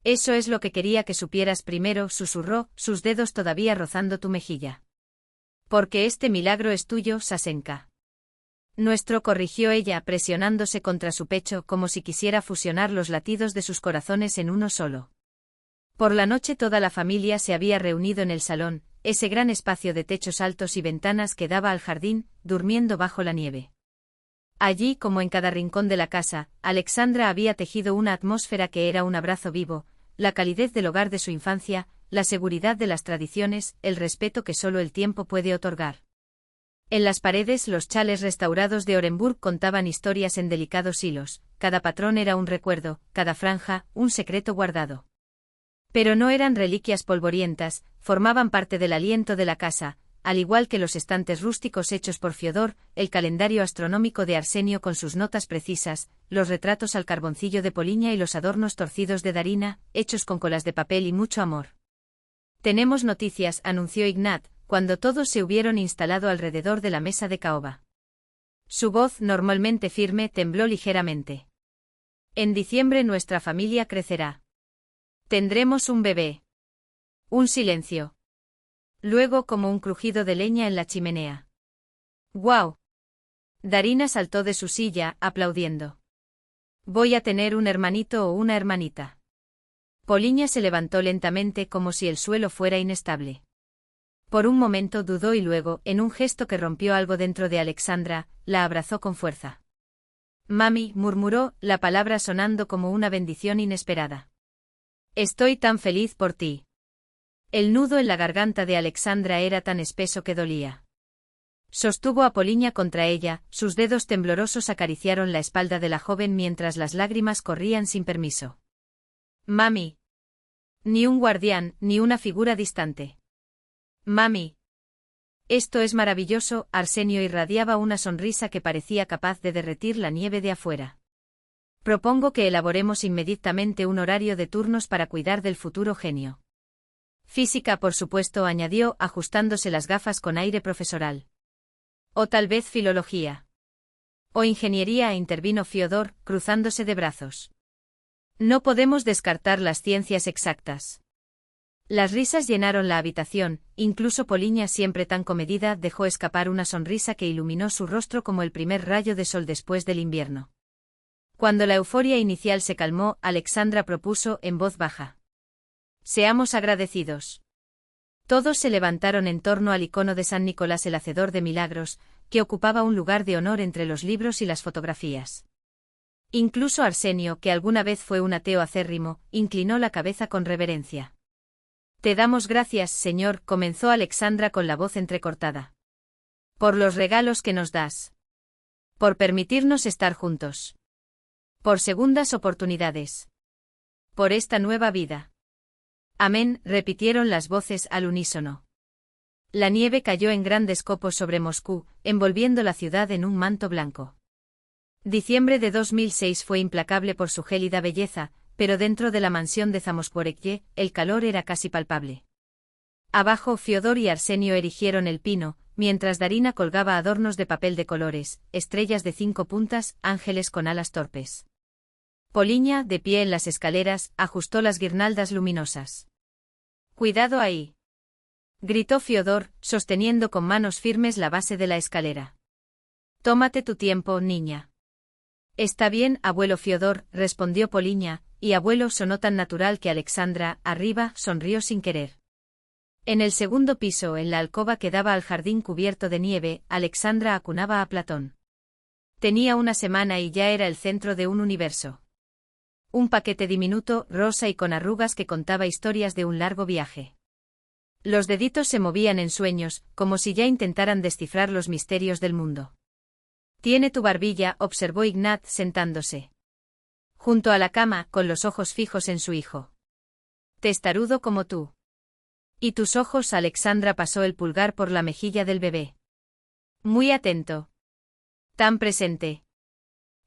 Eso es lo que quería que supieras primero, susurró, sus dedos todavía rozando tu mejilla. Porque este milagro es tuyo, Sasenka. Nuestro, corrigió ella, presionándose contra su pecho como si quisiera fusionar los latidos de sus corazones en uno solo. Por la noche toda la familia se había reunido en el salón, ese gran espacio de techos altos y ventanas que daba al jardín, durmiendo bajo la nieve. Allí, como en cada rincón de la casa, Alexandra había tejido una atmósfera que era un abrazo vivo, la calidez del hogar de su infancia, la seguridad de las tradiciones, el respeto que solo el tiempo puede otorgar. En las paredes los chales restaurados de Orenburg contaban historias en delicados hilos, cada patrón era un recuerdo, cada franja, un secreto guardado. Pero no eran reliquias polvorientas, formaban parte del aliento de la casa, al igual que los estantes rústicos hechos por Fiodor, el calendario astronómico de Arsenio con sus notas precisas, los retratos al carboncillo de Poliña y los adornos torcidos de Darina, hechos con colas de papel y mucho amor. Tenemos noticias, anunció Ignat, cuando todos se hubieron instalado alrededor de la mesa de caoba. Su voz, normalmente firme, tembló ligeramente. En diciembre nuestra familia crecerá. Tendremos un bebé. Un silencio. Luego como un crujido de leña en la chimenea. ¡Guau! Darina saltó de su silla, aplaudiendo. Voy a tener un hermanito o una hermanita. Poliña se levantó lentamente como si el suelo fuera inestable. Por un momento dudó y luego, en un gesto que rompió algo dentro de Alexandra, la abrazó con fuerza. Mami, murmuró, la palabra sonando como una bendición inesperada. Estoy tan feliz por ti. El nudo en la garganta de Alexandra era tan espeso que dolía. Sostuvo a Poliña contra ella, sus dedos temblorosos acariciaron la espalda de la joven mientras las lágrimas corrían sin permiso. Mami. Ni un guardián, ni una figura distante. Mami. Esto es maravilloso, Arsenio irradiaba una sonrisa que parecía capaz de derretir la nieve de afuera. Propongo que elaboremos inmediatamente un horario de turnos para cuidar del futuro genio. Física, por supuesto, añadió, ajustándose las gafas con aire profesoral. O tal vez filología. O ingeniería, intervino Fiodor, cruzándose de brazos. No podemos descartar las ciencias exactas. Las risas llenaron la habitación, incluso Poliña, siempre tan comedida, dejó escapar una sonrisa que iluminó su rostro como el primer rayo de sol después del invierno. Cuando la euforia inicial se calmó, Alexandra propuso en voz baja. Seamos agradecidos. Todos se levantaron en torno al icono de San Nicolás el Hacedor de Milagros, que ocupaba un lugar de honor entre los libros y las fotografías. Incluso Arsenio, que alguna vez fue un ateo acérrimo, inclinó la cabeza con reverencia. Te damos gracias, Señor, comenzó Alexandra con la voz entrecortada. Por los regalos que nos das. Por permitirnos estar juntos. Por segundas oportunidades. Por esta nueva vida. Amén, repitieron las voces al unísono. La nieve cayó en grandes copos sobre Moscú, envolviendo la ciudad en un manto blanco. Diciembre de 2006 fue implacable por su gélida belleza, pero dentro de la mansión de Zamoskvorekie, el calor era casi palpable. Abajo, Fiodor y Arsenio erigieron el pino, mientras Darina colgaba adornos de papel de colores, estrellas de 5 puntas, ángeles con alas torpes. Poliña, de pie en las escaleras, ajustó las guirnaldas luminosas. «Cuidado ahí», gritó Fiodor, sosteniendo con manos firmes la base de la escalera. «Tómate tu tiempo, niña». «Está bien, abuelo Fiodor», respondió Poliña, y abuelo sonó tan natural que Alexandra, arriba, sonrió sin querer. En el segundo piso, en la alcoba que daba al jardín cubierto de nieve, Alexandra acunaba a Platón. Tenía una semana y ya era el centro de un universo. Un paquete diminuto, rosa y con arrugas que contaba historias de un largo viaje. Los deditos se movían en sueños, como si ya intentaran descifrar los misterios del mundo. «Tiene tu barbilla», observó Ignat sentándose junto a la cama, con los ojos fijos en su hijo. «Testarudo como tú». «¿Y tus ojos?», Alexandra pasó el pulgar por la mejilla del bebé. «Muy atento. Tan presente».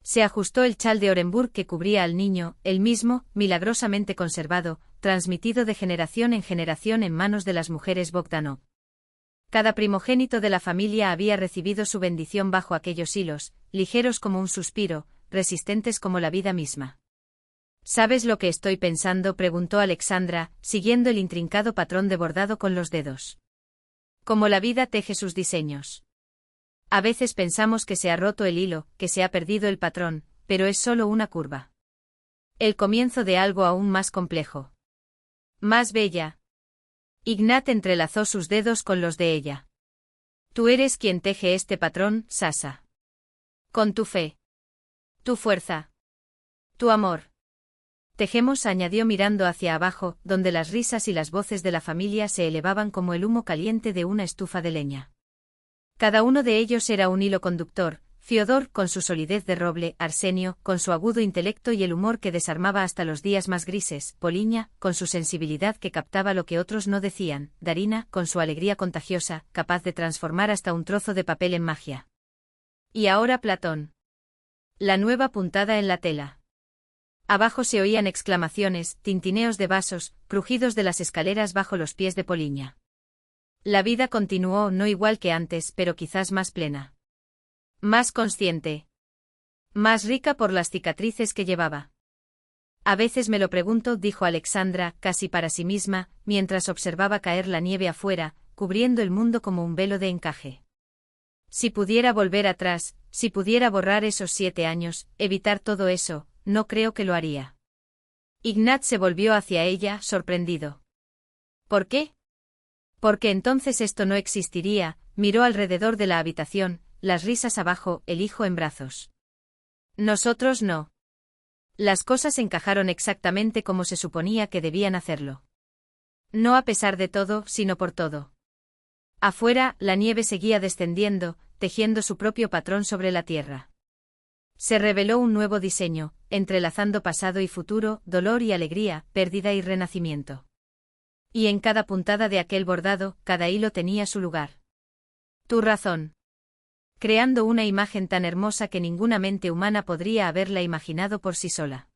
Se ajustó el chal de Orenburg que cubría al niño, el mismo, milagrosamente conservado, transmitido de generación en generación en manos de las mujeres Bogdanov. Cada primogénito de la familia había recibido su bendición bajo aquellos hilos, ligeros como un suspiro, resistentes como la vida misma. «¿Sabes lo que estoy pensando?», preguntó Alexandra, siguiendo el intrincado patrón de bordado con los dedos. «Cómo la vida teje sus diseños. A veces pensamos que se ha roto el hilo, que se ha perdido el patrón, pero es solo una curva. El comienzo de algo aún más complejo. Más bella». Ignat entrelazó sus dedos con los de ella. «Tú eres quien teje este patrón, Sasa. Con tu fe. Tu fuerza. Tu amor. Tejemos», añadió mirando hacia abajo, donde las risas y las voces de la familia se elevaban como el humo caliente de una estufa de leña. Cada uno de ellos era un hilo conductor, Fiodor con su solidez de roble, Arsenio con su agudo intelecto y el humor que desarmaba hasta los días más grises, Poliña con su sensibilidad que captaba lo que otros no decían, Darina con su alegría contagiosa, capaz de transformar hasta un trozo de papel en magia. Y ahora Platón. La nueva puntada en la tela. Abajo se oían exclamaciones, tintineos de vasos, crujidos de las escaleras bajo los pies de Poliña. La vida continuó, no igual que antes, pero quizás más plena. Más consciente. Más rica por las cicatrices que llevaba. «A veces me lo pregunto», dijo Alexandra, casi para sí misma, mientras observaba caer la nieve afuera, cubriendo el mundo como un velo de encaje. «Si pudiera volver atrás, si pudiera borrar esos 7 años, evitar todo eso, no creo que lo haría». Ignat se volvió hacia ella, sorprendido. «¿Por qué?». «Porque entonces esto no existiría», miró alrededor de la habitación, las risas abajo, el hijo en brazos. Nosotros no. Las cosas encajaron exactamente como se suponía que debían hacerlo. No a pesar de todo, sino por todo. Afuera, la nieve seguía descendiendo, tejiendo su propio patrón sobre la tierra. Se reveló un nuevo diseño, entrelazando pasado y futuro, dolor y alegría, pérdida y renacimiento. Y en cada puntada de aquel bordado, cada hilo tenía su lugar. Tu razón. Creando una imagen tan hermosa que ninguna mente humana podría haberla imaginado por sí sola.